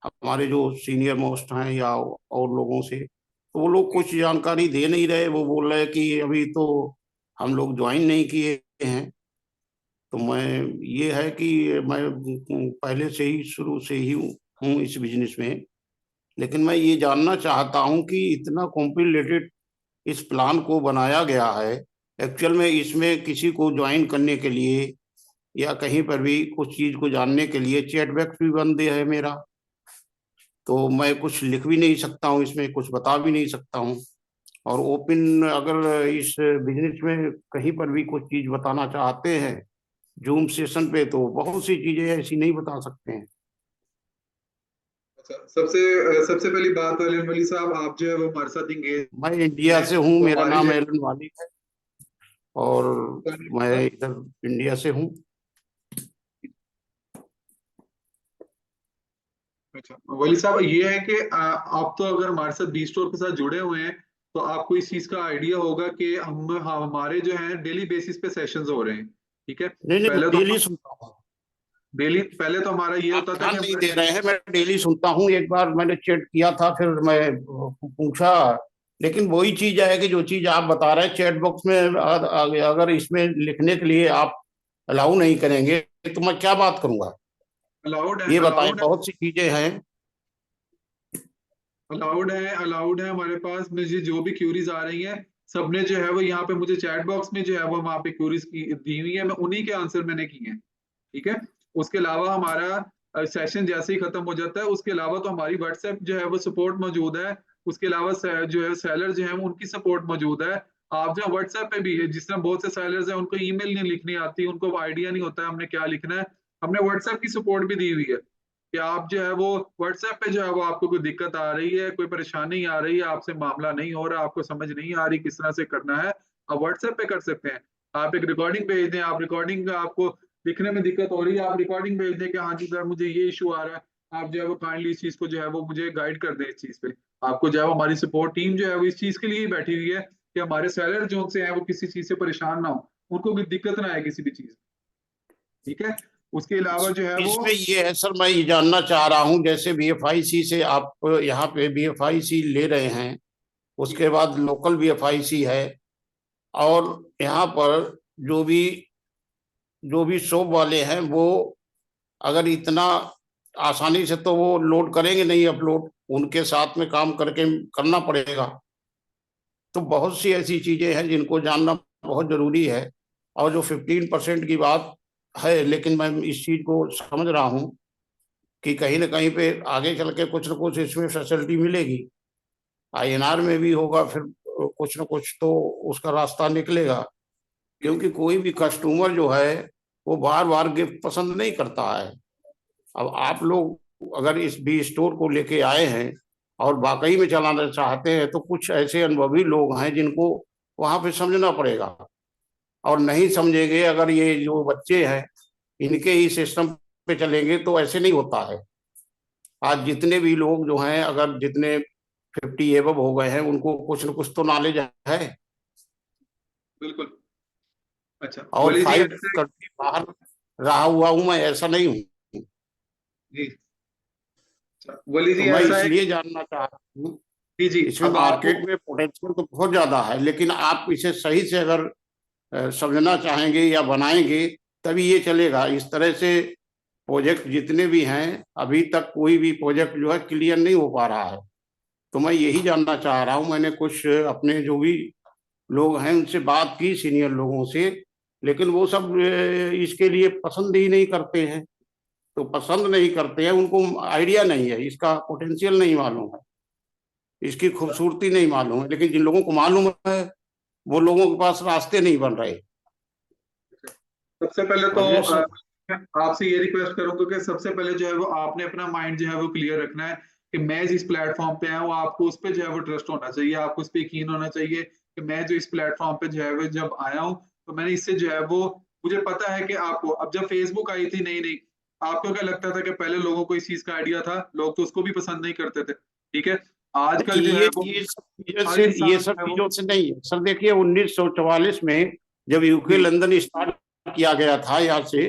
हमारे जो सीनियर मोस्ट हैं या और लोगों से, तो वो लोग कुछ जानकारी दे नहीं रहे। वो बोल रहे कि अभी तो हम लोग ज्वाइन नहीं किए हैं। तो मैं, ये है कि मैं पहले से ही शुरू से ही हूँ इस बिजनेस में। लेकिन मैं ये जानना चाहता हूँ कि इतना कॉम्प्लिकेटेड इस प्लान को बनाया गया है, एक्चुअल में इसमें किसी को ज्वाइन करने के लिए या कहीं पर भी कुछ चीज को जानने के लिए चैट बॉक्स भी बंद है मेरा। तो मैं कुछ लिख भी नहीं सकता हूँ, इसमें कुछ बता भी नहीं सकता हूँ। और ओपन अगर इस बिजनेस में कहीं पर भी कुछ चीज बताना चाहते हैं जूम सेशन पे, तो बहुत सी चीजें ऐसी नहीं बता सकते हैं। अच्छा, सबसे सबसे पहली बात, एलन वली साहब, आप जो है वो हमारे साथ इंगेज मैं इंडिया हैं, से हूँ, तो मेरा हमारी नाम जो एलन वालिद है, और मैं है, इधर इंडिया से हूँ। अच्छा वली साहब, ये है कि आप तो अगर हमारे साथ बी स्टोर के साथ जुड़े हुए हैं, तो आपको इस चीज का आइडिया होगा कि हमारे जो है डेली बेसिस पे सेशंस हो रहे हैं। ठीक है। नहीं नहीं, पहले तो डेली सुनता हूँ। पहले तो हमारा ये आप होता था कि ध्यान नहीं हम, दे रहे हैं, मैं डेली सुनता हूँ। एक बार मैंने चेक किया था, फिर मैं पूछा। लेकिन वही चीज है कि जो चीज आप बता रहे हैं चैट बॉक्स में, अगर इसमें लिखने के लिए आप अलाउ नहीं करेंगे तो मैं क्या बात करूंगा? अलाउड है, ये बताएं, अलाउड है, बहुत सी चीजें हैं। अलाउड है हमारे पास। मुझे जो भी क्यूरीज आ रही हैं, सबने जो है वो यहाँ पे मुझे चैट बॉक्स में जो है वो वहाँ पे क्यूरीज की दी हुई है, मैं उन्हीं के आंसर मैंने किए हैं। ठीक है। उसके अलावा हमारा सेशन जैसे ही खत्म हो जाता है, उसके अलावा तो हमारी व्हाट्सएप जो है वो सपोर्ट मौजूद है। उसके अलावा जो है सेलर जो है उनकी सपोर्ट मौजूद है। आप जो व्हाट्सएप पे भी है, जिस तरह बहुत से सेलर्स हैं उनको ईमेल नहीं लिखनी आती, उनको आइडिया नहीं होता है हमने क्या लिखना है, हमने व्हाट्सएप की सपोर्ट भी दी हुई है कि आप जो है वो व्हाट्सएप पे जो है वो आपको कोई दिक्कत आ रही है, कोई परेशानी आ रही है, आपसे मामला नहीं हो रहा, आपको समझ नहीं आ रही किस तरह से करना है, आप व्हाट्सएप पे कर सकते हैं। आप एक रिकॉर्डिंग भेज दें, आप रिकॉर्डिंग आपको लिखने में दिक्कत हो रही है, आप रिकॉर्डिंग भेज दें कि हाँ जी सर मुझे ये इशू आ रहा है, आप जो है वो काइंडली इस चीज को जो है वो मुझे गाइड कर दें इस चीज पे। आपको जो है वो हमारी सपोर्ट टीम जो है वो इस चीज के लिए ही बैठी हुई है कि हमारे सेलर जो से हैं वो किसी चीज से परेशान ना हो, उनको कोई दिक्कत ना आए किसी भी चीज। ठीक है। उसके अलावा जो है वो, इसमें ये है सर, मैं ये जानना चाह रहा हूँ, जैसे बीएफआईसी से आप यहाँ पे बीएफआईसी ले रहे हैं, उसके बाद लोकल बीएफआईसी है, और यहाँ पर जो भी जो भी शॉप वाले हैं वो अगर इतना आसानी से तो वो लोड करेंगे नहीं अपलोड, उनके साथ में काम करके करना पड़ेगा। तो बहुत सी ऐसी चीजें हैं जिनको जानना बहुत जरूरी है। और जो 15% की बात है, लेकिन मैं इस चीज को समझ रहा हूँ कि कहीं ना कहीं पे आगे चल के कुछ ना कुछ इसमें फैसिलिटी मिलेगी, आईएनआर में भी होगा, फिर कुछ ना कुछ तो उसका रास्ता निकलेगा। क्योंकि कोई भी कस्टमर जो है वो बार बार गिफ्ट पसंद नहीं करता है। अब आप लोग अगर इस बी स्टोर को लेके आए हैं और वाकई में चलाना चाहते हैं, तो कुछ ऐसे अनुभवी लोग हैं जिनको वहां पे समझना पड़ेगा। और नहीं समझेंगे, अगर ये जो बच्चे हैं इनके ही सिस्टम पे चलेंगे तो ऐसे नहीं होता है। आज जितने भी लोग जो हैं, अगर जितने 50 एबव हो गए हैं, उनको कुछ न कुछ तो नॉलेज है। बिल्कुल। अच्छा और वली जी, 5 ऐसे कंट्री बाहर रहा हुआ हूं, मैं ऐसा नहीं हूँ। जी वली तो जी मैं ऐसा है इसलिए जानना चाहता हूँ, जी जी इसमें अब आप मार्केट में पोटेंशियल तो बहुत ज्यादा है, लेकिन आप इसे सही से अगर समझना चाहेंगे या बनाएंगे तभी ये चलेगा। इस तरह से प्रोजेक्ट जितने भी हैं, अभी तक कोई भी प्रोजेक्ट जो है क्लियर नहीं हो पा रहा है। तो मैं यही जानना चाह रहा हूँ, मैंने कुछ अपने जो भी लोग हैं उनसे बात की, सीनियर लोगों से, लेकिन वो सब इसके लिए पसंद ही नहीं करते हैं। तो पसंद नहीं करते हैं, उनको आइडिया नहीं है, इसका पोटेंशियल नहीं मालूम है, इसकी खूबसूरती नहीं मालूम है। लेकिन जिन लोगों को मालूम है वो लोगों के पास रास्ते नहीं बन रहे। सबसे पहले तो समझे सर? मैं आपसे ये रिक्वेस्ट करूंगा कि सबसे पहले जो है वो आपने अपना माइंड जो है वो क्लियर रखना है कि मैं जिस प्लेटफॉर्म पे आया हूँ आपको उस पे जो है वो ट्रस्ट होना चाहिए, आपको उस पे यकीन होना चाहिए कि मैं जो इस प्लेटफॉर्म पे जो है वो जब आया हूँ तो मैंने इससे जो है वो, मुझे पता है कि आपको, अब जब फेसबुक आई थी नई नई, आपको क्या लगता था कि पहले लोगों को इस चीज का आइडिया था, लोग तो उसको भी पसंद नहीं करते थे, ठीक है। आजकल जो नहीं, है वो ये सब चीजों हर से, ये इंसान सब जो है वो चीजों से नहीं है सर। देखिए 1944 में जब यूके जी लंदन स्टार्ट किया गया था यहाँ से,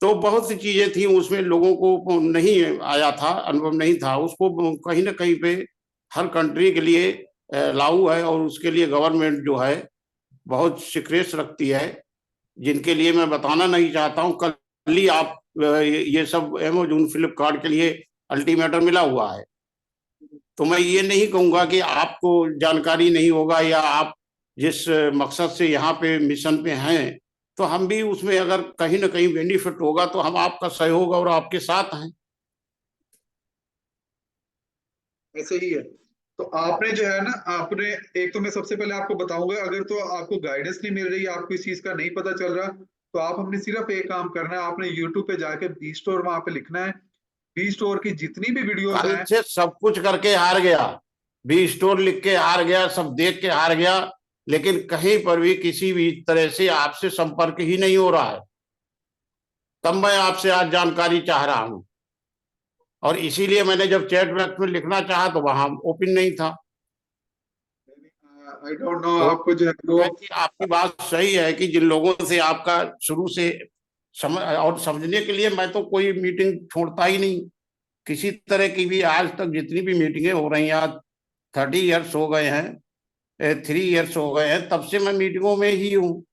तो बहुत सी चीजें थी उसमें लोगों को नहीं आया था, अनुभव नहीं था उसको। कहीं ना कहीं पे हर कंट्री के लिए लागू है, और उसके लिए गवर्नमेंट जो है बहुत सीक्रेट्स रखती है, जिनके लिए मैं बताना नहीं चाहता हूँ। कल ही आप ये सब अमेजोन फ्लिपकार्ट के लिए अल्टीमेटम मिला हुआ है। तो मैं ये नहीं कहूंगा कि आपको जानकारी नहीं होगा, या आप जिस मकसद से यहाँ पे मिशन पे हैं, तो हम भी उसमें अगर कहीं ना कहीं बेनिफिट होगा तो हम आपका सहयोग और आपके साथ हैं। ऐसे ही है। तो आपने जो है ना, आपने, एक तो मैं सबसे पहले आपको बताऊंगा, अगर तो आपको गाइडेंस नहीं मिल रही, आपको इस चीज का नहीं पता चल रहा, तो आप हमने सिर्फ एक काम करना है, आपने यूट्यूब पे जाके बी स्टोर वहां पे लिखना है, बी स्टोर की जितनी भी वीडियोस कल हैं। से सब कुछ करके हार गया, भी स्टोर लिख के हार गया, सब देख के हार गया, लेकिन कहीं पर भी किसी भी तरह से आपसे संपर्क ही नहीं हो रहा है। तब मैं आपसे आज जानकारी चाह रहा हूं, और इसीलिए मैंने जब चैट बॉक्स में लिखना चाहा तो वहां ओपन नहीं था। आई डोंट नो, तो आपको जो है वो है कि आपकी बात सही है कि जिन लोगों से आपका शुरू से समझ और समझने के लिए, मैं तो कोई मीटिंग छोड़ता ही नहीं किसी तरह की भी। आज तक जितनी भी मीटिंगें हो रही हैं, आज 30 ईयर्स हो गए हैं, 3 ईयर्स हो गए हैं, तब से मैं मीटिंगों में ही हूँ।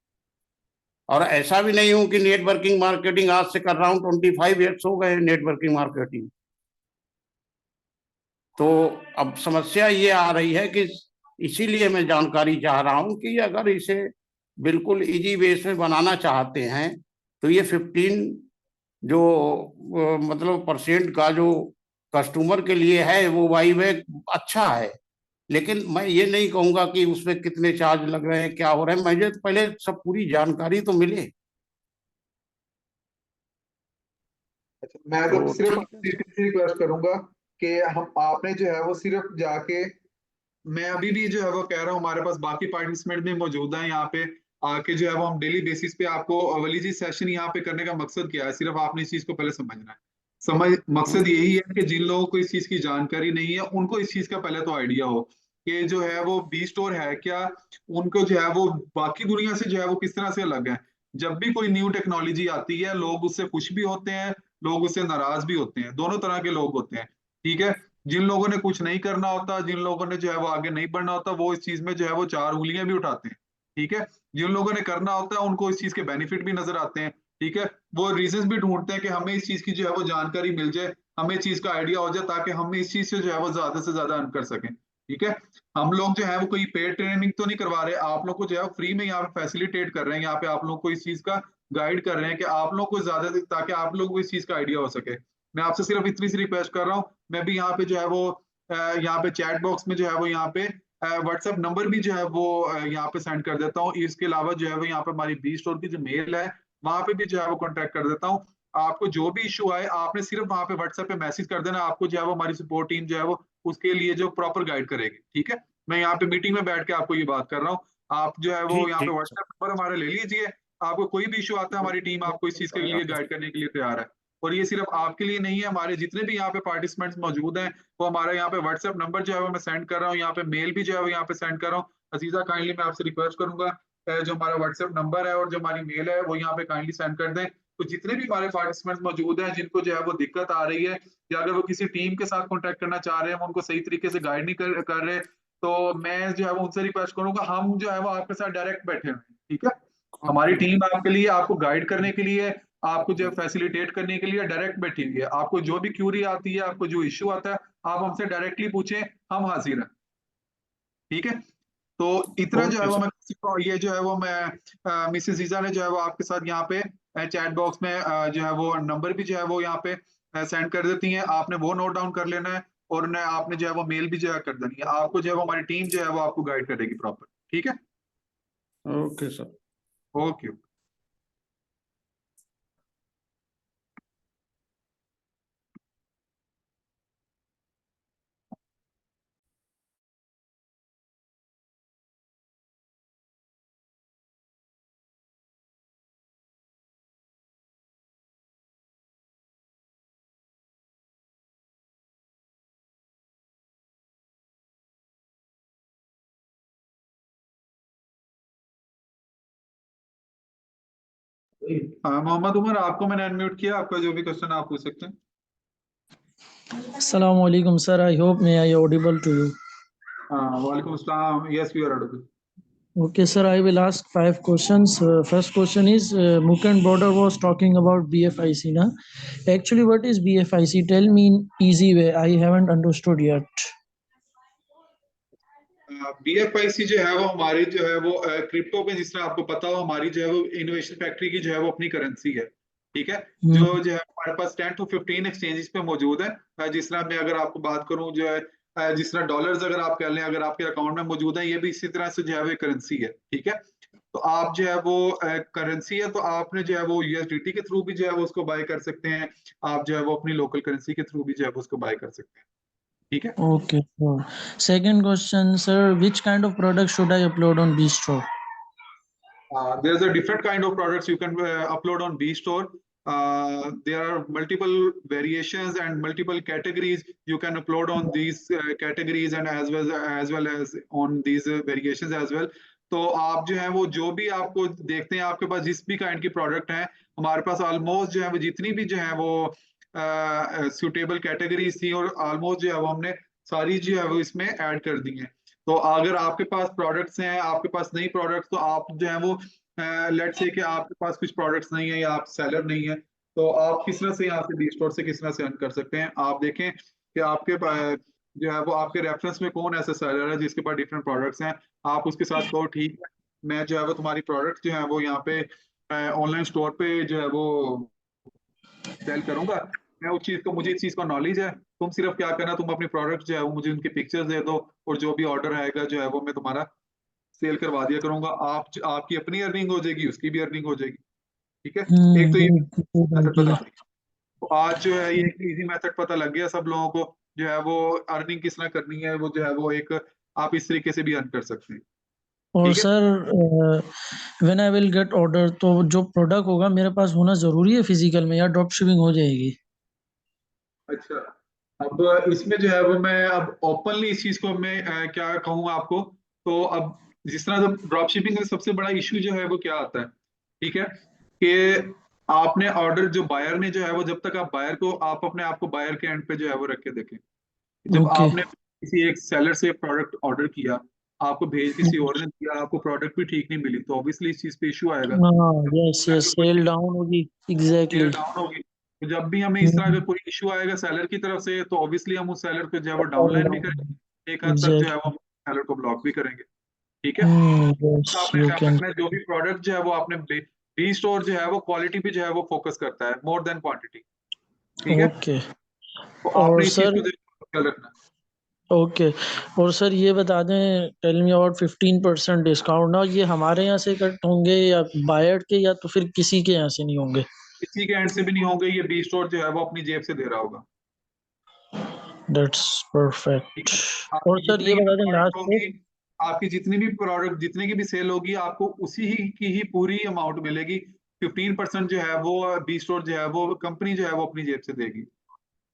और ऐसा भी नहीं हूँ कि नेटवर्किंग मार्केटिंग आज से कर रहा हूँ, 25 ईयर्स हो गए नेटवर्किंग मार्केटिंग। तो अब समस्या ये आ रही है कि इसीलिए मैं जानकारी चाह रहा हूं कि अगर इसे बिल्कुल इजी बेस में बनाना चाहते हैं तो ये 15 जो मतलब परसेंट का जो कस्टमर के लिए है वो वाई बैक अच्छा है। लेकिन मैं ये नहीं कहूंगा कि उसमें कितने चार्ज लग रहे हैं, क्या हो रहा है, मुझे तो पहले सब पूरी जानकारी तो मिले। अच्छा, मैं तो तो सिर्फ ठीक है। आपसे रिक्वेस्ट करूंगा कि हम, आपने जो है वो सिर्फ जाके, मैं अभी भी जो है वो कह रहा हूँ, हमारे पास बाकी पार्टिसिपेंट भी मौजूद हैं यहाँ पे, आके जो है वो हम डेली बेसिस पे आपको, अवली जी सेशन यहाँ पे करने का मकसद क्या है, सिर्फ आपने इस चीज को पहले समझना है। समझ, मकसद यही है कि जिन लोगों को इस चीज की जानकारी नहीं है उनको इस चीज का पहले तो आइडिया हो कि जो है वो बी स्टोर है क्या, उनको जो है वो बाकी दुनिया से जो है वो किस तरह से अलग है। जब भी कोई न्यू टेक्नोलॉजी आती है लोग उससे खुश भी होते हैं, लोग उससे नाराज भी होते हैं, दोनों तरह के लोग होते हैं, ठीक है। जिन लोगों ने कुछ नहीं करना होता, जिन लोगों ने जो है वो आगे नहीं बढ़ना होता, वो इस चीज में जो है वो चार उंगलियां भी उठाते हैं, ठीक है। जिन लोगों ने करना होता है उनको इस चीज के बेनिफिट भी नजर आते हैं, ठीक है। वो रीजंस भी ढूंढते हैं कि हमें इस चीज की जो है वो जानकारी मिल जाए, हमें इस चीज का आइडिया हो जाए, ताकि हम इस चीज से जो है वो ज्यादा से ज्यादा अर्न कर सकें, ठीक है। हम लोग जो है वो कोई पेड ट्रेनिंग तो नहीं करवा रहे, आप लोग को जो है फ्री में यहाँ पे फैसिलिटेट कर रहे हैं, यहाँ पे आप लोग को इस चीज का गाइड कर रहे हैं कि आप लोग को ज्यादा, ताकि आप लोग को इस चीज का आइडिया हो सके। मैं आपसे सिर्फ इतनी सी रिक्वेस्ट कर रहा हूँ। मैं भी यहाँ पे जो है वो यहाँ पे चैट बॉक्स में जो है वो यहाँ पे व्हाट्सएप नंबर भी जो है वो यहाँ पे सेंड कर देता हूँ। इसके अलावा जो है वो यहाँ पे हमारी बी स्टोर की जो मेल है वहां पे भी जो है वो कॉन्टेक्ट कर देता हूँ। आपको जो भी इशू आए आपने सिर्फ वहां पे व्हाट्सएप पे मैसेज कर देना, आपको जो है वो हमारी सपोर्ट टीम जो है वो उसके लिए जो प्रॉपर गाइड करेगी, ठीक है। मैं यहाँ पे मीटिंग में बैठ के आपको ये बात कर रहा हूँ। आप जो है वो ठीक यहाँ पे ठीक व्हाट्सएप नंबर हमारा ले लीजिए। आपको कोई भी इशू आता है हमारी टीम आपको इस चीज के लिए गाइड करने के लिए तैयार है। और ये सिर्फ आपके लिए नहीं है, हमारे जितने भी यहाँ पे पार्टिसिपेंट्स मौजूद हैं वो हमारा यहाँ पे व्हाट्सएप नंबर जो है वो मैं सेंड कर रहा हूँ, यहाँ पे मेल भी जो है वो यहाँ पे सेंड कर रहा हूँ। अजीजा काइंडली मैं आपसे रिक्वेस्ट करूंगा जो हमारा व्हाट्सएप नंबर है और जो हमारी मेल है वो यहाँ पे काइंडली सेंड कर दें, तो जितने भी हमारे पार्टिसिपेंट्स मौजूद हैं जिनको जो है वो दिक्कत आ रही है, या अगर वो किसी टीम के साथ कॉन्टेक्ट करना चाह रहे हैं, हम उनको सही तरीके से गाइड नहीं कर रहे, तो मैं जो है वो उनसे रिक्वेस्ट करूंगा, हम जो है वो आपके साथ डायरेक्ट बैठे हुए हैं, ठीक है। हमारी टीम आपके लिए, आपको गाइड करने के लिए, आपको जो फैसिलिटेट करने के लिए डायरेक्ट बैठी हुई है। आपको जो भी क्यूरी आती है, आपको जो इश्यू आता है, आप हमसे डायरेक्टली पूछें, हम हाजिर हैं, ठीक है। तो इतना जो है ओके वो सर। मैं ये जो है वो मैं मिसेस ईजा ने जो है वो आपके साथ यहाँ पे चैट बॉक्स में जो है वो नंबर भी जो है वो यहाँ पे सेंड कर देती हैं, आपने वो नोट डाउन कर लेना है, और उन्हें आपने जो है वो मेल भी जो है कर देनी है, आपको जो है वो हमारी टीम जो है वो आपको गाइड करेगी प्रॉपर, ठीक है। Okay sir. Okay. Mohammad Umar, आपको मैंने अनम्यूट किया, आपका जो भी क्वेश्चन आप पूछ सकते हैं। Assalamu alaikum, sir. I hope may I audible to you. वालेकुम अस्सलाम, yes we are audible. Okay, sir. I will ask 5 questions. First question is Mukund Border was talking about BFIC, na? Actually, what is BFIC? Tell me in easy way. I haven't understood yet. BFIC जो है वो हमारी जो है वो crypto पे, जिस तरह आपको पता हो, हमारी जो है वो इनोवेशन फैक्ट्री की जो है वो अपनी करेंसी है, ठीक है। Hmm. जो है हमारे पास 10 to 15 एक्सचेंजेस पे मौजूद है। जिस तरह मैं अगर आपको बात करूं, जो है जिस तरह डॉलर्स अगर आप कह लें, अगर आपके अकाउंट में मौजूद है, ये भी इसी तरह से जो है वो करेंसी है, ठीक है। तो आप जो है वो करेंसी है, तो आपने जो है वो यूएसडीटी के थ्रू भी जो है वो उसको बाय कर सकते हैं, आप जो है वो अपनी लोकल करेंसी के थ्रू भी जो है वो उसको बाय कर सकते हैं, ठीक है। Okay, sure. Second question, sir. Which kind of product should I upload on BStore? There's a different kind of products you can upload on BStore. There are multiple variations and multiple categories you can upload on these categories, and as well as on these variations as well. तो आप जो है वो जो भी आपको देखते हैं, आपके पास जिस भी काइंड की प्रोडक्ट है, हमारे पास ऑलमोस्ट जो है वो जितनी भी जो है वो सुटेबल कैटेगरीज थी, और ऑलमोस्ट जो है वो हमने सारी जो है वो इसमें ऐड कर दी है। तो अगर आपके पास प्रोडक्ट्स हैं, आपके पास नई प्रोडक्ट्स, तो आप जो है वो लेट्स से कि आपके पास कुछ प्रोडक्ट्स नहीं है, या आप सेलर नहीं है, तो आप किस तरह से यहाँ से बी स्टोर से किस तरह से अर्न कर सकते हैं। आप देखें कि आपके जो है वो आपके रेफरेंस में कौन ऐसा सेलर है जिसके पास डिफरेंट प्रोडक्ट्स हैं, आप उसके साथ कहो ठीक है, मैं जो है वो तुम्हारी प्रोडक्ट जो है वो यहाँ पे ऑनलाइन स्टोर पे जो है वो सेल करूंगा। मैं उस चीज को, मुझे इस चीज का नॉलेज है, तुम सिर्फ क्या करना, तुम अपनी प्रोडक्ट जो है वो मुझे उनकी पिक्चर्स दे दो, और जो भी ऑर्डर आएगा जो है वो मैं तुम्हारा सेल करवा दिया करूंगा। आपकी अपनी अर्निंग हो जाएगी, उसकी भी अर्निंग हो जाएगी, ठीक है। एक तो ये Good मेथड idea. बता दी। तो आज जो है ये एक इजी मेथड पता लग गया सब लोगों को, जो है वो अर्निंग किस तरह करनी है, वो जो है वो एक आप इस तरीके से भी अर्न कर सकते हैं, और ठीक है। Sir when I will get order, तो जो प्रोडक्ट होगा मेरे पास होना जरूरी है फिजिकल में, या ड्रॉप शिपिंग हो जाएगी? अच्छा, अब इसमें जो है वो मैं अब ओपनली इस चीज को मैं क्या कहूँ आपको। तो अब जिस तरह से ड्रॉप शिपिंग का सबसे बड़ा इश्यू जो है वो क्या आता है, ठीक है, कि आपने ऑर्डर, जो बायर ने जो है वो, जब तक आप बायर को, आप अपने आप को बायर के एंड पे जो है वो रख के देखें। जब ओके। आपने किसी एक सेलर से प्रोडक्ट ऑर्डर किया, आपको भेज किसी और ने दिया, आपको प्रोडक्ट भी ठीक नहीं मिली, तो ऑब्वियसली इस चीज पे इशू आएगा। हाँ, यस यस, सेल डाउन होगी। Sale exactly. डाउन होगी, तो जब भी हमें इस तरह का कोई इशू आएगा सेलर की तरफ से, तो ऑब्वियसली हम उस सेलर को जो है वो डाउनलाइन भी करेंगे, एक हद तक जो है वो एग्जैक्टली। सेलर को ब्लॉक भी करेंगे, ठीक है। यस, तो आपने यू ध्यान कैन। रखना है, जो भी प्रोडक्ट जो है वो आपने, बी स्टोर जो है वो क्वालिटी पे जो है वो फोकस करता है मोर देन क्वांटिटी, ठीक है। ओके। तो और आपने इस चीज सर, को ख्याल रखना है। ओके, और सर ये बता दें, टेल मी अबाउट 15% डिस्काउंट ना, ये हमारे यहाँ से कट होंगे या बायर के, या तो फिर किसी के यहाँ से नहीं होंगे? किसी के एंड से भी नहीं होंगे, ये बी स्टोर जो है वो अपनी जेब से दे रहा होगा, दैट्स ठीक परफेक्ट। है। और आपकी सर जितनी ये की भी बता दें प्रोडक्ट लास्ट पे। होगी, आपकी जितनी भी प्रोडक्ट, जितने की भी सेल होगी, आपको उसी ही की ही पूरी अमाउंट मिलेगी। 15% जो है वो बी स्टोर जो है वो कंपनी जो है वो अपनी जेब से देगी।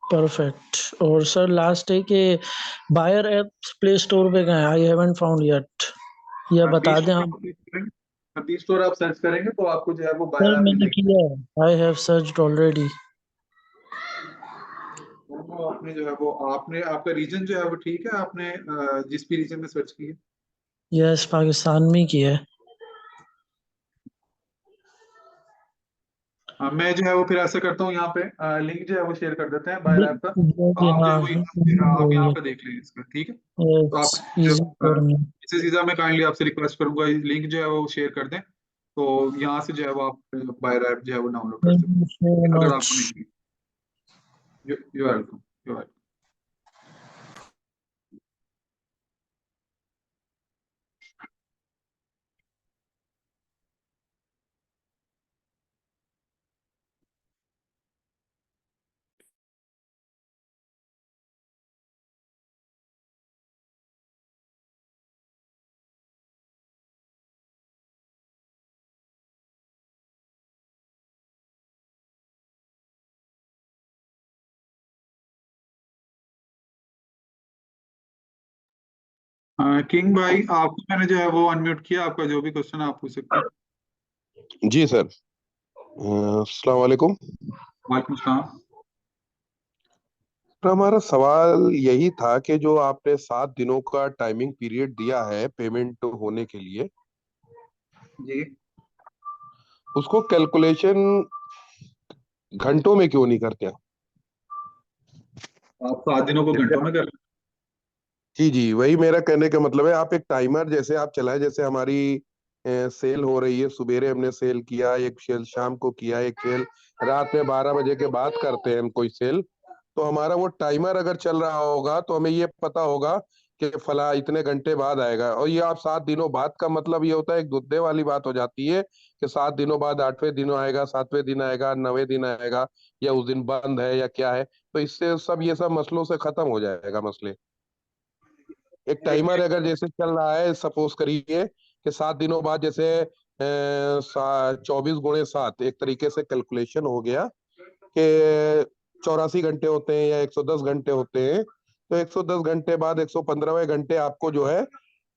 परफेक्ट। और सर लास्ट है कि बायर ऐप प्ले स्टोर पे गए, आई हैवंट फाउंड येट, या बी बता दें स्टोर हम। पे बी स्टोर आप सर्च करेंगे तो आपको जो है वो सर बायर ऐप मैंने मिलेगी। किया है, आई हैव सर्च्ड ऑलरेडी। वो आपने जो है वो आपने आपका रीजन जो है वो ठीक है, आपने जिस भी रीजन में सर्च किया। यस, पाकिस्तान में किया है। मैं जो है वो फिर ऐसा करता हूँ, यहाँ पे लिंक जो है वो शेयर कर देते हैं बायर ऐप का, तो जी आप जो है हाँ, वो आप यहाँ पे देख लीजिए इसका, ठीक है। तो आप जो इजी फॉर मी। इससे सीधा मैं काइंडली आपसे रिक्वेस्ट करूंगा लिंक जो है वो शेयर कर दें, तो यहाँ से जो है वो आप बायर ऐप जो है वो डाउनलोड कर थैंक सकते यू सो हैं अगर मच। आपको नहीं मिली। You are welcome, you are. King भाई आपको मैंने जो है वो अनम्यूट किया, आपका जो भी क्वेश्चन आप पूछ सकते हैं। जी सर। अस्सलाम वालेकुम। वालेकुम सलाम। तो हमारा सवाल यही था कि जो आपने 7 दिनों का टाइमिंग पीरियड दिया है पेमेंट होने के लिए, जी, उसको कैलकुलेशन घंटों में क्यों नहीं करते हैं? आप 7 दिनों को घंटों में कर। जी जी, वही मेरा कहने का मतलब है। आप एक टाइमर जैसे आप चलाए, जैसे हमारी सेल हो रही है, सुबेरे हमने सेल किया, एक सेल शाम को किया, एक सेल रात में 12 बजे के बाद करते हैं हम कोई सेल, तो हमारा वो टाइमर अगर चल रहा होगा तो हमें ये पता होगा कि फला इतने घंटे बाद आएगा। और ये आप 7 दिनों बाद का मतलब ये होता है, एक दुद्दे वाली बात हो जाती है कि 7 दिनों बाद 8वें दिन आएगा, 7वें दिन आएगा, 9वें दिन आएगा, या उस दिन बंद है या क्या है। तो इससे सब ये सब मसलों से खत्म हो जाएगा मसले। एक टाइमर देखिए, अगर जैसे चल रहा है, सपोज करिए कि 7 दिनों बाद जैसे 24 × 7 एक तरीके से कैलकुलेशन हो गया कि 84 घंटे होते हैं या 110 घंटे होते हैं, तो 110 घंटे बाद 115वें घंटे आपको जो है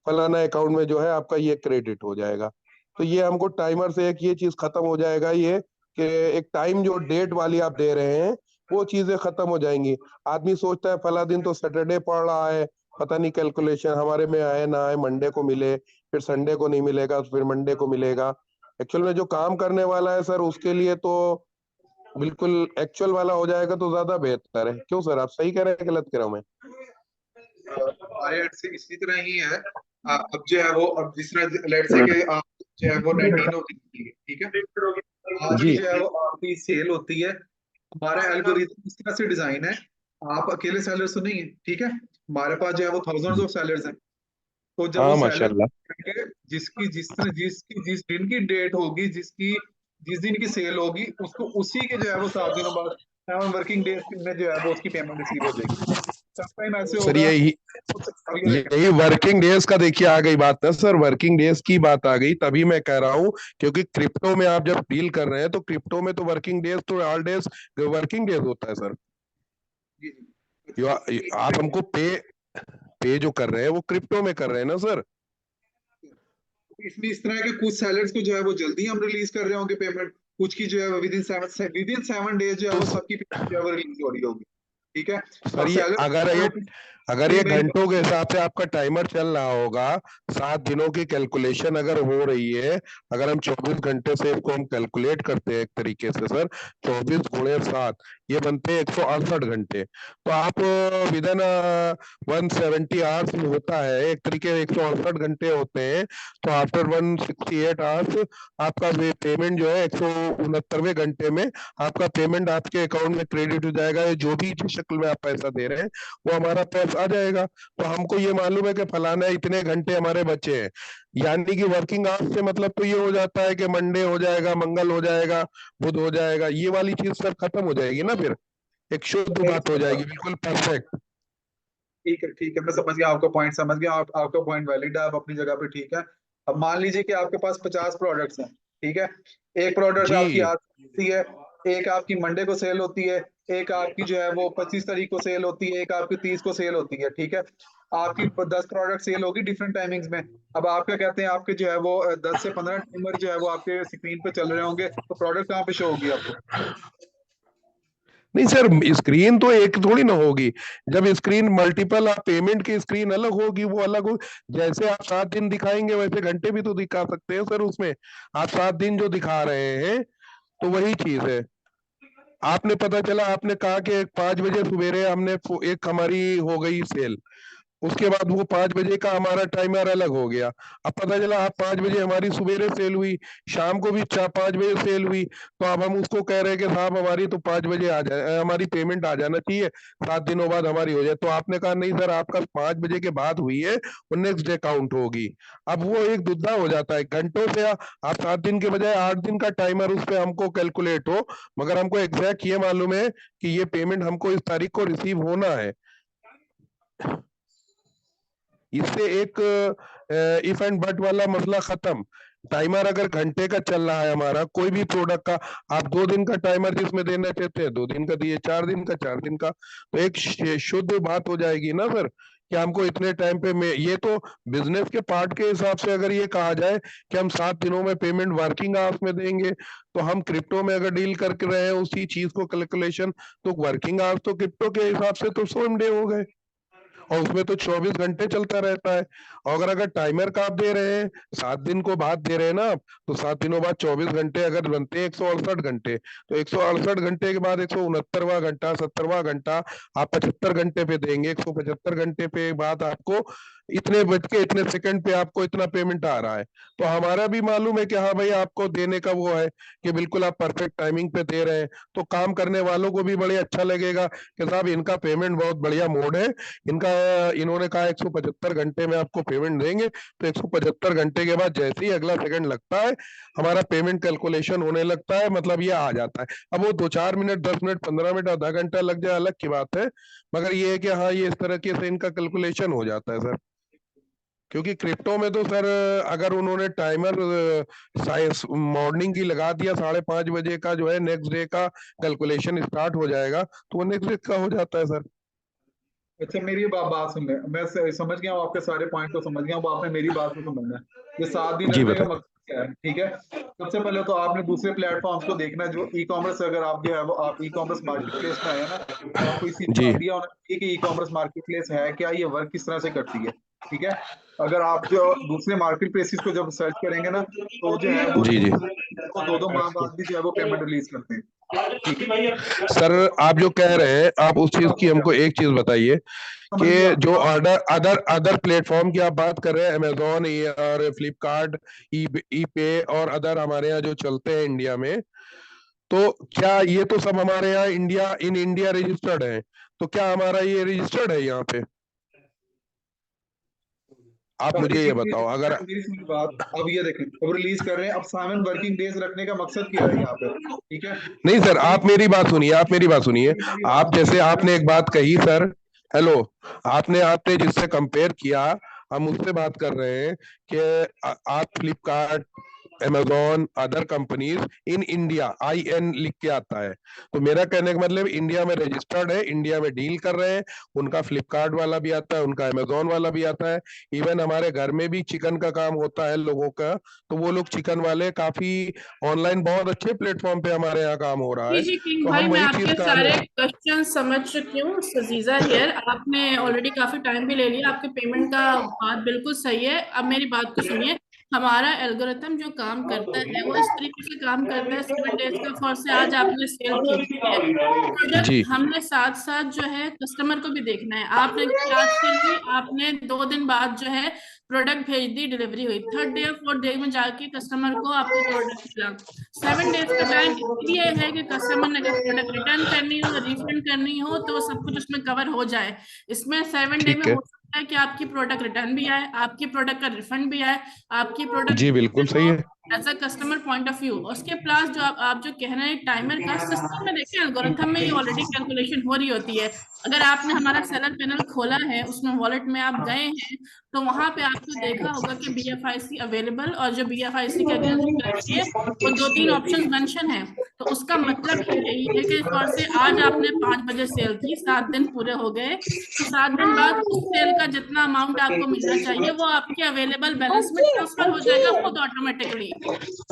फलाना अकाउंट में जो है आपका ये क्रेडिट हो जाएगा। तो ये हमको टाइमर से एक ये चीज खत्म हो जाएगा, ये कि एक टाइम जो डेट वाली आप दे रहे हैं वो चीजें खत्म हो जाएंगी। आदमी सोचता है फला दिन तो सैटरडे पड़ रहा है, पता नहीं कैलकुलेशन हमारे में आए ना आए, मंडे को मिले, फिर संडे को नहीं मिलेगा, फिर मंडे को मिलेगा। एक्चुअल में जो काम करने वाला है सर, उसके लिए तो बिल्कुल एक्चुअल वाला हो जाएगा तो ज्यादा बेहतर है। क्यों सर, आप सही कह रहे हैं गलत कह रहा हूं मैं? हमारे एंड से इसी तरह ही है। अब जो है वो अब जिस तरह लेट से कि आप जो है वो 19 ऑफ ठीक है, आज की जी जो है वो आपकी सेल होती है। हमारा एल्गोरिथम इस तरह से डिजाइन है, आप अकेले सेलर्स तो नहीं है, ठीक है, हमारे पास जो है वो थाउजेंड्स ऑफ सेलर्स हैं। तो जब वो हाँ सेलर माशाल्लाह। जिसकी जिस दिन की डेट होगी, जिस दिन की सेल होगी, उसको उसी के जो है वो 7 दिनों बाद 7 वर्किंग डेज में जो है वो उसकी पेमेंट रिसीव हो जाएगी। टाइम ऐसे सर होगा। यही अब ये देखें, यही वर्किंग डेज का देखिए आ गई बात ना सर, वर्किंग डेज की बात आ गई, तभी मैं कह रहा हूँ। क्योंकि क्रिप्टो में आप जब डील कर रहे हैं तो क्रिप्टो में तो वर्किंग डेज तो ऑल डेज वर्किंग डेज होता है सर। जी जी, जो आप हमको पे पे जो कर रहे हैं वो क्रिप्टो में कर रहे हैं ना सर? इसमें इस तरह के कुछ सैलर्स को जो है वो जल्दी हम रिलीज कर रहे होंगे पेमेंट, कुछ की जो है विद इन 7 डेज जो है तो वो सबकी पेमेंट जो है वो रिलीज हो रही होगी, ठीक है। सर अब ये सैलर अगर ये घंटों के हिसाब से आपका टाइमर चल रहा होगा, 7 दिनों की कैलकुलेशन अगर हो रही है, अगर हम 24 घंटे से इसको हम कैलकुलेट करते हैं एक तरीके से सर, 24 × 7 ये बनते हैं 168 घंटे। तो आप विद इन 170 आवर्स में होता है एक तरीके से, 168 घंटे होते हैं। तो आफ्टर 168 आवर्स आपका पेमेंट जो है 169वें घंटे में आपका पेमेंट आपके अकाउंट में क्रेडिट हो जाएगा। ये जो भी जिस शक्ल में आप पैसा दे रहे हैं वो हमारा पैसा आ जाएगा। तो हमको ये मालूम है कि फलाना इतने घंटे हमारे बचे हैं, यानी कि वर्किंग आवर्स से मतलब तो ये हो जाता है कि मंडे हो जाएगा, मंगल हो जाएगा, बुध हो जाएगा, ये वाली चीज सर खत्म हो जाएगी ना, फिर एक शुद्ध बात हो जाएगी, बिल्कुल परफेक्ट। ठीक है, मैं समझ गया आपका पॉइंट, समझ गया आपका पॉइंट वैलिड है, आप अपनी जगह पे ठीक है। अब मान लीजिए कि आपके पास 50 प्रोडक्ट्स हैं, ठीक है, एक प्रोडक्ट जी आपकी आज होती है, एक आपकी मंडे को सेल होती है, एक आपकी जो है वो 25 तारीख को सेल होती है, एक आपकी 30 को सेल होती है, ठीक है। आपकी 10 प्रोडक्ट सेल होगी डिफरेंट टाइमिंग्स में। अब आप क्या कहते हैं, आपके जो है वो 10 से 15 टाइमर जो है वो आपके स्क्रीन पे चल रहे होंगे, तो प्रोडक्ट कहाँ पे शो होगी आपको? नहीं सर, स्क्रीन तो एक थोड़ी ना होगी। जब स्क्रीन मल्टीपल, आप पेमेंट की स्क्रीन अलग होगी, वो अलग हो। जैसे आप 7 दिन दिखाएंगे वैसे घंटे भी तो दिखा सकते हैं सर उसमें। आप 7 दिन जो दिखा रहे हैं तो वही चीज है। आपने पता चला, आपने कहा कि 5 बजे सवेरे हमने एक हमारी हो गई सेल, उसके बाद वो 5 बजे का हमारा टाइमर अलग हो गया। अब पता चला आप 5 बजे हमारी सवेरे सेल हुई, शाम को भी 4-5 बजे सेल हुई, तो अब हम उसको कह रहे हैं कि साहब हमारी तो 5 बजे आ जाए, हमारी पेमेंट आ जाना चाहिए, 7 दिनों बाद हमारी हो जाए। तो आपने कहा नहीं सर, आपका 5 बजे के बाद हुई है, वो नेक्स्ट डे काउंट होगी। अब वो एक दुविधा हो जाता है घंटों से। आप 7 दिन के बजाय 8 दिन का टाइमर उस पे हमको कैलकुलेट हो, मगर हमको एग्जैक्ट ये मालूम है कि ये पेमेंट हमको इस तारीख को रिसीव होना है। इससे एक इफ एंड बट वाला मसला खत्म। टाइमर अगर घंटे का चल रहा है हमारा कोई भी प्रोडक्ट का, आप 2 दिन का टाइमर जिसमें देना चाहते हैं 2 दिन का दिए, 4 दिन का 4 दिन का, तो एक शुद्ध बात हो जाएगी ना सर कि हमको इतने टाइम पे में। ये तो बिजनेस के पार्ट के हिसाब से अगर ये कहा जाए कि हम 7 दिनों में पेमेंट वर्किंग आवर्स में देंगे, तो हम क्रिप्टो में अगर डील करके रहे हैं उसी चीज को कैलकुलेशन, तो वर्किंग आवर्स तो क्रिप्टो के हिसाब से तो 100 डे हो गए, और उसमें तो 24 घंटे चलता रहता है। और अगर टाइमर का आप दे रहे हैं 7 दिन को बाद दे रहे हैं ना आप, तो 7 दिनों बाद 24 घंटे अगर बनते हैं 168 घंटे, तो 168 घंटे के बाद 169वां घंटा, 70वां घंटा आप 75 घंटे पे देंगे। 175 घंटे पे बाद आपको इतने बज के इतने सेकंड पे आपको इतना पेमेंट आ रहा है। तो हमारा भी मालूम है कि हाँ भाई आपको देने का वो है कि बिल्कुल आप परफेक्ट टाइमिंग पे दे रहे हैं, तो काम करने वालों को भी बड़े अच्छा लगेगा कि साहब इनका पेमेंट बहुत बढ़िया मोड है इनका। इन्होंने कहा 175 घंटे में आपको पेमेंट देंगे, तो 175 घंटे के बाद जैसे ही अगला सेकंड लगता है हमारा पेमेंट कैलकुलेशन होने लगता है, मतलब ये आ जाता है। अब वो 2-4 मिनट, 10 मिनट, 15 मिनट, आधा घंटा लग जाए अलग की बात है, मगर ये है कि हाँ ये इस तरह से इनका कैलकुलेशन हो जाता है सर। क्योंकि क्रिप्टो में तो सर अगर उन्होंने टाइमर मॉर्निंग की लगा दिया 5:30 बजे का, जो है नेक्स्ट डे का कैलकुलेशन स्टार्ट हो जाएगा, तो वो नेक्स्ट डे का हो जाता है सर। अच्छा, मेरी बात सुन ले, मैं समझ गया हूँ, आपके सारे पॉइंट को समझ गया हूँ, आपने मेरी बात को समझना है। ये 7 दिन जी रखने का बताइए। मकसद क्या है, ठीक है। सबसे पहले तो आपने दूसरे प्लेटफॉर्म्स को देखना है, जो ई कॉमर्स, अगर आप जो है वो आप ई कॉमर्स मार्केट प्लेस में आए हैं ना, तो आपको इसी का जी आइडिया होना चाहिए कि ई कॉमर्स मार्केट प्लेस है क्या, ये वर्क किस तरह से करती है, ठीक है। अगर आप जो दूसरे मार्केट प्लेसेस को जब सर्च करेंगे ना, तो जो है वो जी जी। 2-2 माह बाद भी जो है वो पेमेंट रिलीज करते हैं, ठीक है। सर आप जो कह रहे हैं, आप उस चीज की हमको एक चीज बताइए समझ कि गया जो आप। ऑर्डर अदर अदर प्लेटफॉर्म की आप बात कर रहे हैं, अमेजोन और फ्लिपकार्ट, ई पे और अदर हमारे यहाँ जो चलते हैं इंडिया में, तो क्या ये तो सब हमारे यहाँ इन इंडिया रजिस्टर्ड है? तो क्या हमारा ये रजिस्टर्ड है यहाँ पे? आप सारी मुझे ये चीजें, बताओ अगर। मेरी सुनी बात। अब ये देखें, अब रिलीज कर रहे हैं, अब 7 वर्किंग डेज रखने का मकसद क्या है यहाँ पे, ठीक है। नहीं सर, अभी आप मेरी बात सुनिए, आप मेरी बात सुनिए। मेरी बात आप जैसे सुनिए, आपने एक बात कही सर, हेलो, आपने जिससे कंपेयर किया, हम उससे बात कर रहे हैं कि आप Flipkart, Amazon, other companies in India, IN लिख के आता है, तो मेरा कहने का मतलब इंडिया में रजिस्टर्ड है, इंडिया में डील कर रहे हैं। उनका फ्लिपकार्ट वाला भी आता है, उनका अमेजोन वाला भी आता है। इवन हमारे घर में भी चिकन का काम होता है लोगों का, तो वो लोग चिकन वाले काफी ऑनलाइन बहुत अच्छे प्लेटफॉर्म पे हमारे यहाँ काम हो रहा जी है, जी किंग तो भाई, हम मैं वही आपके चीज का सारे क्वेश्चन समझ चुकी हूँ। सजीजा हियर, आपने ऑलरेडी काफी टाइम भी ले लिया, आपके पेमेंट का बात बिल्कुल सही है। अब मेरी बात को सुनिए। हमारा एल्गोरिथम जो काम करता है वो इस तरीके से काम करता है, 7 डेज का फॉर से आज आपने सेल की, ठीक है। प्रोडक्ट जी हमने साथ साथ जो है कस्टमर को भी देखना है। आपने आज सेल की, आपने 2 दिन बाद जो है प्रोडक्ट भेज दी, डिलीवरी हुई, 3rd डे और 4th डे में जाके कस्टमर को आपको प्रोडक्ट मिला। 7 डेज का टाइम इसलिए है कि कस्टमर ने अगर प्रोडक्ट रिटर्न करनी हो, रिफंड करनी हो, तो सब कुछ उसमें कवर हो जाए। इसमें 7 डे में ठीक है। हो सकता है कि आपकी प्रोडक्ट रिटर्न भी आए, आपकी प्रोडक्ट का रिफंड भी आए, आपकी प्रोडक्ट जी बिल्कुल डैमेज सही हो, है। As a customer point of view. उसके प्लस जो आप जो कह रहे हैं टाइमर का सिस्टम में देखिए, एल्गोरिथम में ये ऑलरेडी कैलकुलेशन हो रही होती है। अगर आपने हमारा सेलर पैनल खोला है, उसमें वॉलेट में आप गए हैं, तो वहां पे आपको देखा होगा कि BFIC अवेलेबल और जो BFIC के अगेंस्ट करके वो 2-3 ऑप्शंस मेंशन है। तो उसका मतलब ही यही है कि फॉर से आज आपने 5 बजे सेल की, 7 दिन पूरे हो गए, तो 7 दिन बाद उस सेल का जितना अमाउंट आपको मिलना चाहिए वो आपके अवेलेबल बैलेंस में ट्रांसफर हो जाएगा खुद ऑटोमेटिकली।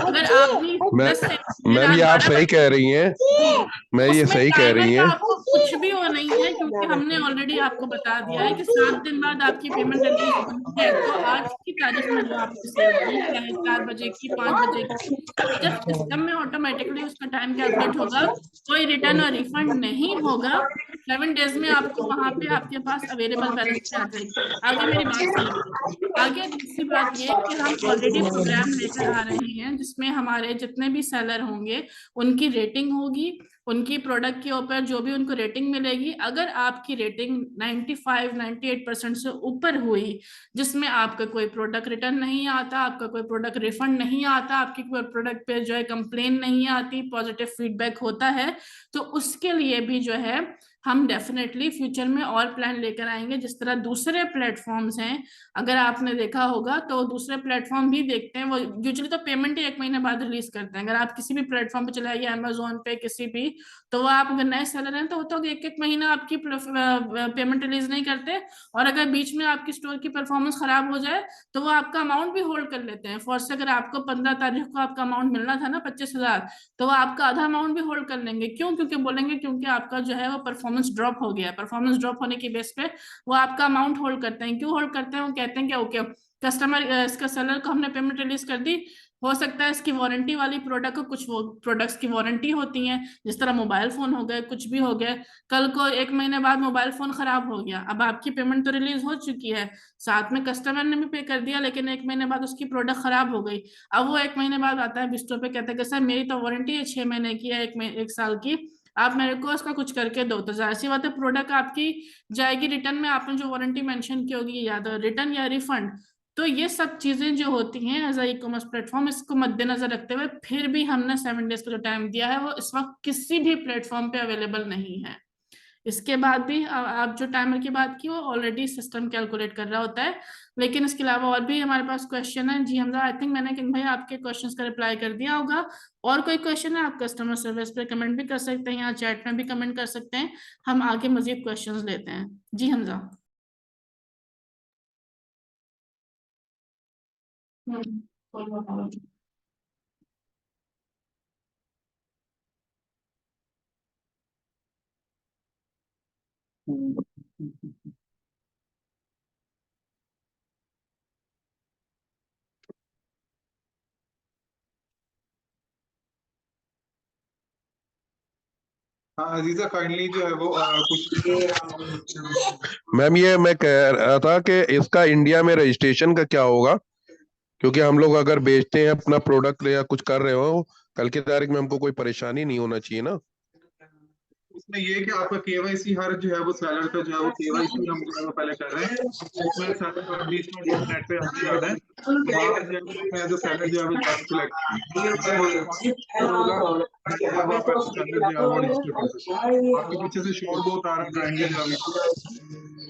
अगर आपने 10 सेल किए मैम रात ये आप 12 सही बजे, कह रही हैं, जी, मैं ये उसमें सही कह टाइमर रही का हैं। आपको कुछ भी वो नहीं है, क्योंकि हमने ऑलरेडी आपको बता दिया है कि 7 दिन बाद आपकी पेमेंट रिलीज होनी है। तो आज की तारीख में जो आपने सेल की, चाहे 4 बजे की, 5 बजे की, तो जब सिस्टम में ऑटोमेटिकली उसका टाइम कैलकुलेट होगा, कोई रिटर्न और रिफंड नहीं होगा। 7 डेज में आपको वहां पे आपके पास अवेलेबल बैलेंस पे आ जाएगी। आगे मेरी बात सुनिए। आगे दूसरी बात ये कि हम ऑलरेडी प्रोग्राम लेकर आ रहे हैं जिसमें हमारे जितने भी सेलर होंगे उनकी रेटिंग होगी, उनकी प्रोडक्ट के ऊपर जो भी उनको रेटिंग मिलेगी। अगर आपकी रेटिंग 95-98% से ऊपर हुई, जिसमें आपका कोई प्रोडक्ट रिटर्न नहीं आता, आपका कोई प्रोडक्ट रिफंड नहीं आता, आपकी कोई प्रोडक्ट पे जो है कंप्लेन नहीं आती, पॉजिटिव फीडबैक होता है, तो उसके लिए भी जो है हम डेफिनेटली फ्यूचर में और प्लान लेकर आएंगे। जिस तरह दूसरे प्लेटफॉर्म्स हैं, अगर आपने देखा होगा तो दूसरे प्लेटफॉर्म भी देखते हैं, वो यूजुअली तो पेमेंट ही 1 महीने बाद रिलीज करते हैं। अगर आप किसी भी प्लेटफॉर्म पे चलाइए, अमेजोन पे, किसी भी, तो वो आप अगर नए सेलर हैं तो वो तो 1-1 महीना आपकी पेमेंट रिलीज नहीं करते। और अगर बीच में आपकी स्टोर की परफॉर्मेंस खराब हो जाए तो वो आपका अमाउंट भी होल्ड कर लेते हैं। फॉर से अगर आपको 15 तारीख को आपका अमाउंट मिलना था ना 25,000, तो वो आपका आधा अमाउंट भी होल्ड कर लेंगे। क्यों? क्योंकि बोलेंगे क्योंकि आपका जो है वो परफॉर्मेंस ड्रॉप हो गया है। परफॉर्मेंस ड्रॉप होने की बेस पे वो आपका अमाउंट होल्ड करते हैं। क्यों होल्ड करते हैं? वो कहते हैं कि ओके, कस्टमर इसका सेलर को हमने पेमेंट रिलीज कर दी, हो सकता है इसकी वारंटी वाली प्रोडक्ट को, कुछ वो प्रोडक्ट्स की वारंटी होती है, जिस तरह मोबाइल फोन हो गए, कुछ भी हो गए, कल को 1 महीने बाद मोबाइल फोन खराब हो गया, अब आपकी पेमेंट तो रिलीज हो चुकी है, साथ में कस्टमर ने भी पे कर दिया, लेकिन 1 महीने बाद उसकी प्रोडक्ट खराब हो गई। अब वो 1 महीने बाद आता है बिस्टो पे, कहता है कि सर मेरी तो वारंटी है 6 महीने की है, 1 साल की, आप मेरे को उसका कुछ करके दो। तो जाहिर सी बात है प्रोडक्ट आपकी जाएगी रिटर्न में, आपने जो वारंटी मेंशन की होगी, या तो रिटर्न या रिफंड। तो ये सब चीजें जो होती हैं एज ई कॉमर्स प्लेटफॉर्म, इसको मद्देनजर रखते हुए फिर भी हमने 7 डेज का जो टाइम दिया है वो इस वक्त किसी भी प्लेटफॉर्म पे अवेलेबल नहीं है। इसके बाद भी आप जो टाइमर की बात की वो ऑलरेडी सिस्टम कैलकुलेट कर रहा होता है। लेकिन इसके अलावा और भी हमारे पास क्वेश्चन है। जी हमजा, आई थिंक मैंने किंग भाई आपके क्वेश्चंस का रिप्लाई कर दिया होगा। और कोई क्वेश्चन है आप कस्टमर सर्विस पे कमेंट भी कर सकते हैं या चैट में भी कमेंट कर सकते हैं, हम आगे मजीद क्वेश्चंस लेते हैं। जी हमजा। हाँ अजीजा, काइंडली जो है वो कुछ मैम ये मैं कह रहा था कि इसका इंडिया में रजिस्ट्रेशन का क्या होगा, क्योंकि हम लोग अगर बेचते हैं अपना प्रोडक्ट या कुछ कर रहे हो, कल की तारीख में हमको कोई परेशानी नहीं होना चाहिए ना। उसमें ये है कि आपका केवाईसी हर जो है वो सेलर का जो है वो केवाईसी हम जो है वो पहले कर रहे हैं। उसमें सेलर का नेट पे हम कर रहे हैं, तो वहाँ पे जो है जो सेलर जो है वो जाके सिलेक्ट होगा, आपका सेलर जो है वो रजिस्टर कर सकते हैं। आपके पीछे से शोर बहुत आ रहा है, ट्रायंगल जो है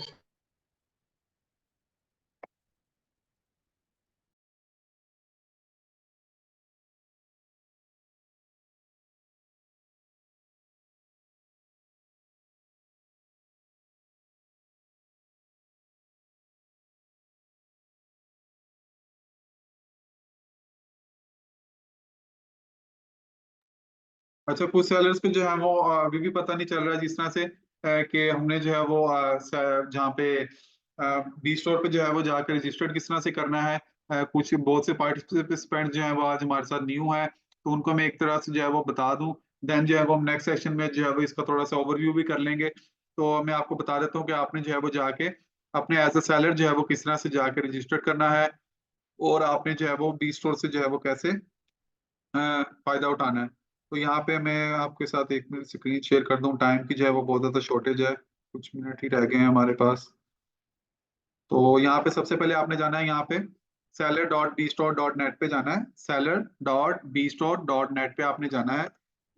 अच्छा, कुछ सेलर्स को जो है वो अभी भी पता नहीं चल रहा है, जिस तरह से कि हमने जो है वो जहाँ पे बी स्टोर पे जो है वो जाकर रजिस्टर्ड किस तरह से करना है। कुछ बहुत से पार्टिसिपेंट जो है वो आज हमारे साथ न्यू है, तो उनको मैं एक तरह से जो है वो बता दूं, देन जो है वो हम नेक्स्ट सेशन में जो है वो इसका थोड़ा सा ओवरव्यू भी कर लेंगे। तो मैं आपको बता देता हूँ कि आपने जो है वो जाके अपने एज अ सेलर जो है वो किस तरह से जाकर रजिस्टर करना है, और आपने जो है वो बी स्टोर से जो है वो कैसे फायदा उठाना है। तो यहाँ पे मैं आपके साथ एक मिनट स्क्रीन शेयर कर दूं, टाइम की जो है वो बहुत ज्यादा शॉर्टेज है, कुछ मिनट ही रह गए हैं हमारे पास। तो यहाँ पे सबसे पहले आपने जाना है यहाँ पे seller.bstore.net पे जाना है, seller.bstore.net पे आपने जाना है।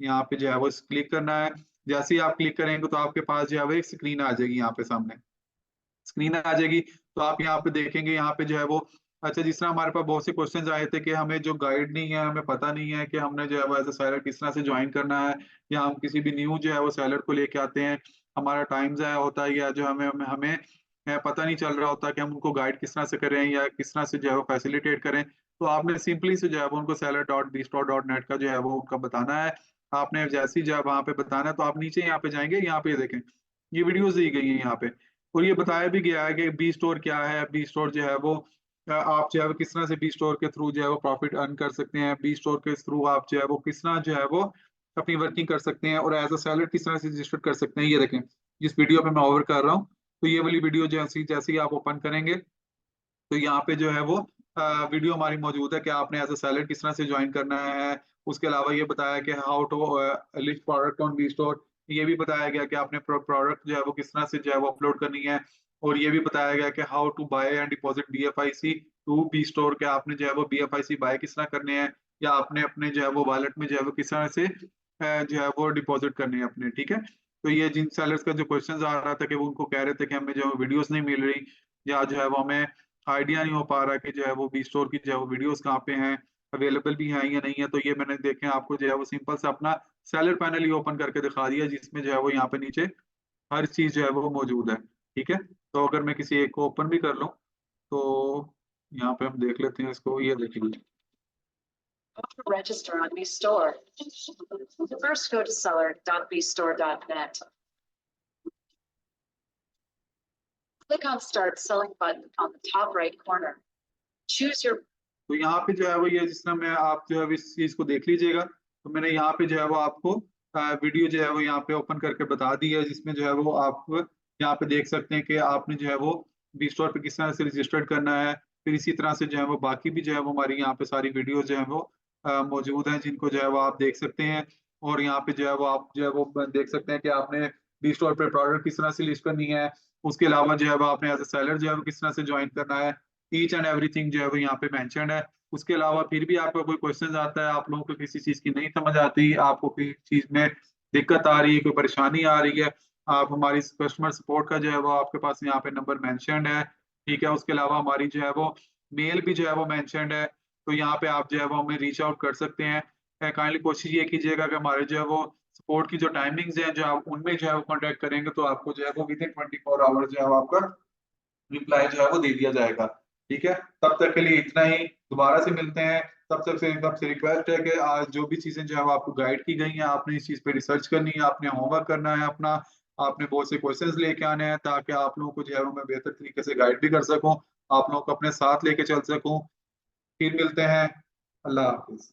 यहाँ पे जो है वो क्लिक करना है। जैसे ही आप क्लिक करेंगे तो आपके पास जो है वो एक स्क्रीन आ जाएगी, यहाँ पे सामने स्क्रीन आ जाएगी। तो आप यहाँ पे देखेंगे, यहाँ पे जो है वो अच्छा, जिस तरह हमारे पास बहुत से क्वेश्चंस आए थे कि हमें जो गाइड नहीं है, हमें पता नहीं है कि हमने जो है वो एज अ सेलर किस तरह से ज्वाइन करना है, या हम किसी भी न्यू जो है वो सेलर को लेके आते हैं, हमारा टाइम ज़ाया होता है, या जो हमें हमें हमें पता नहीं चल रहा होता कि हम उनको गाइड किस तरह से करें या किस तरह से जो है वो फैसिलिटेट करें। तो आपने सिंपली से जो है वो उनको seller.bstore.net का जो है वो उनका बताना है। आपने जैसे ही जो है वहाँ पे बताना है, तो आप नीचे यहाँ पे जाएंगे, यहाँ पे देखें ये वीडियोस दी गई है यहाँ पे, और ये बताया भी गया है कि बी स्टोर क्या है। बी स्टोर जो है वो आप जो है वो किस तरह से बी स्टोर के थ्रू जो है वो प्रॉफिट अर्न कर सकते हैं, बी स्टोर के थ्रू आप जो है वो किस तरह जो है वो अपनी वर्किंग कर सकते हैं, और एज अ सेलर किस तरह से रजिस्टर कर सकते हैं। ये देखें जिस वीडियो पे मैं ओवर कर रहा हूँ, तो ये वाली वीडियो जैसे जैसे ही आप ओपन करेंगे तो यहाँ पे जो है वो वीडियो हमारी मौजूद है कि आपने एज अ सेलर किस तरह से ज्वाइन करना है। उसके अलावा ये बताया कि how to list product on B store, ये भी बताया गया कि आपने प्रोडक्ट जो है वो किस तरह से जो है वो अपलोड करनी है। और ये भी बताया गया कि how to buy and deposit BFIC to B store, के आपने जो है वो BFIC बाय किस तरह करने हैं, या आपने अपने जो है वो वॉलेट में जो है वो किस तरह से जो है वो डिपॉजिट करने हैं अपने। ठीक है, तो ये जिन सेलर्स का जो क्वेश्चन आ रहा था कि वो उनको कह रहे थे कि हमें जो वीडियोस नहीं मिल रही, या जो है वो हमें आइडिया नहीं हो पा रहा कि जो है वो बी स्टोर की जो है वो वीडियोस कहाँ पे हैं, अवेलेबल भी हैं या नहीं है, तो ये मैंने देखे आपको जो है वो सिंपल से अपना सेलर पैनल ही ओपन करके दिखा दिया, जिसमें जो है वो यहाँ पे नीचे हर चीज जो है वो मौजूद है। ठीक है, तो अगर मैं किसी एक को ओपन भी कर लूँ तो यहाँ पे हम देख लेते हैं इसको। ये देखिए To register on bstore. First go to seller.bstore.net. Click on Start Selling button on the top right corner. Choose your तो यहाँ पे जो है वो ये जिस तरह मैं आप जो है इस चीज को देख लीजिएगा, तो मैंने यहाँ पे जो है वो आपको वीडियो जो है वो यहाँ पे ओपन करके बता दी है, जिसमें जो है वो आप यहाँ पे देख सकते हैं कि आपने जो है वो बी स्टोर पे किस तरह से रजिस्टर्ड करना है। फिर इसी तरह से जो है वो बाकी भी जो है वो हमारी यहाँ पे सारी वीडियो जो है वो मौजूद हैं, जिनको जो है वो आप देख सकते हैं। और यहाँ पे जो है वो आप जो है वो देख सकते हैं कि आपने बी स्टोर पे प्रोडक्ट किस तरह से लिस्ट करनी है। उसके अलावा जो है वो आपने एज ए सेलर जो है वो किस तरह से ज्वाइन करना है, ईच एंड एवरीथिंग जो है वो यहाँ पे मेंशन्ड है। उसके अलावा फिर भी आपका कोई क्वेश्चन आता है, आप लोगों को किसी चीज की नहीं समझ आती, आपको किसी चीज में दिक्कत आ रही है, कोई परेशानी आ रही है, आप हमारी कस्टमर सपोर्ट का जो है वो आपके पास यहाँ पे नंबर मेंशन्ड है। ठीक है, उसके अलावा हमारी जो है वो मेल भी जो है वो मेंशन्ड है, तो यहाँ पे आप जो है वो हमें रीच आउट कर सकते हैं। काइंडली कोशिश ये कीजिएगा कि हमारे जो है वो सपोर्ट की जो टाइमिंग्स हैं, जो आप उनमें जो है वो कॉन्टेक्ट करेंगे तो आपको जो है वो विद इन 24 आवर्स जो है वो आपका रिप्लाई जो है वो दे दिया जाएगा। ठीक है, तब तक के लिए इतना ही, दोबारा से मिलते हैं। सबसे रिक्वेस्ट है कि आज जो भी चीजें जो है वो आपको गाइड की गई हैं, आपने इस चीज पे रिसर्च करनी है, आपने होमवर्क करना है अपना, आपने बहुत से क्वेश्चंस लेके आने हैं, ताकि आप लोगों को जो है वो मैं बेहतर तरीके से गाइड भी कर सकूं, आप लोगों को अपने साथ लेके चल सकूं। फिर मिलते हैं, अल्लाह हाफिज।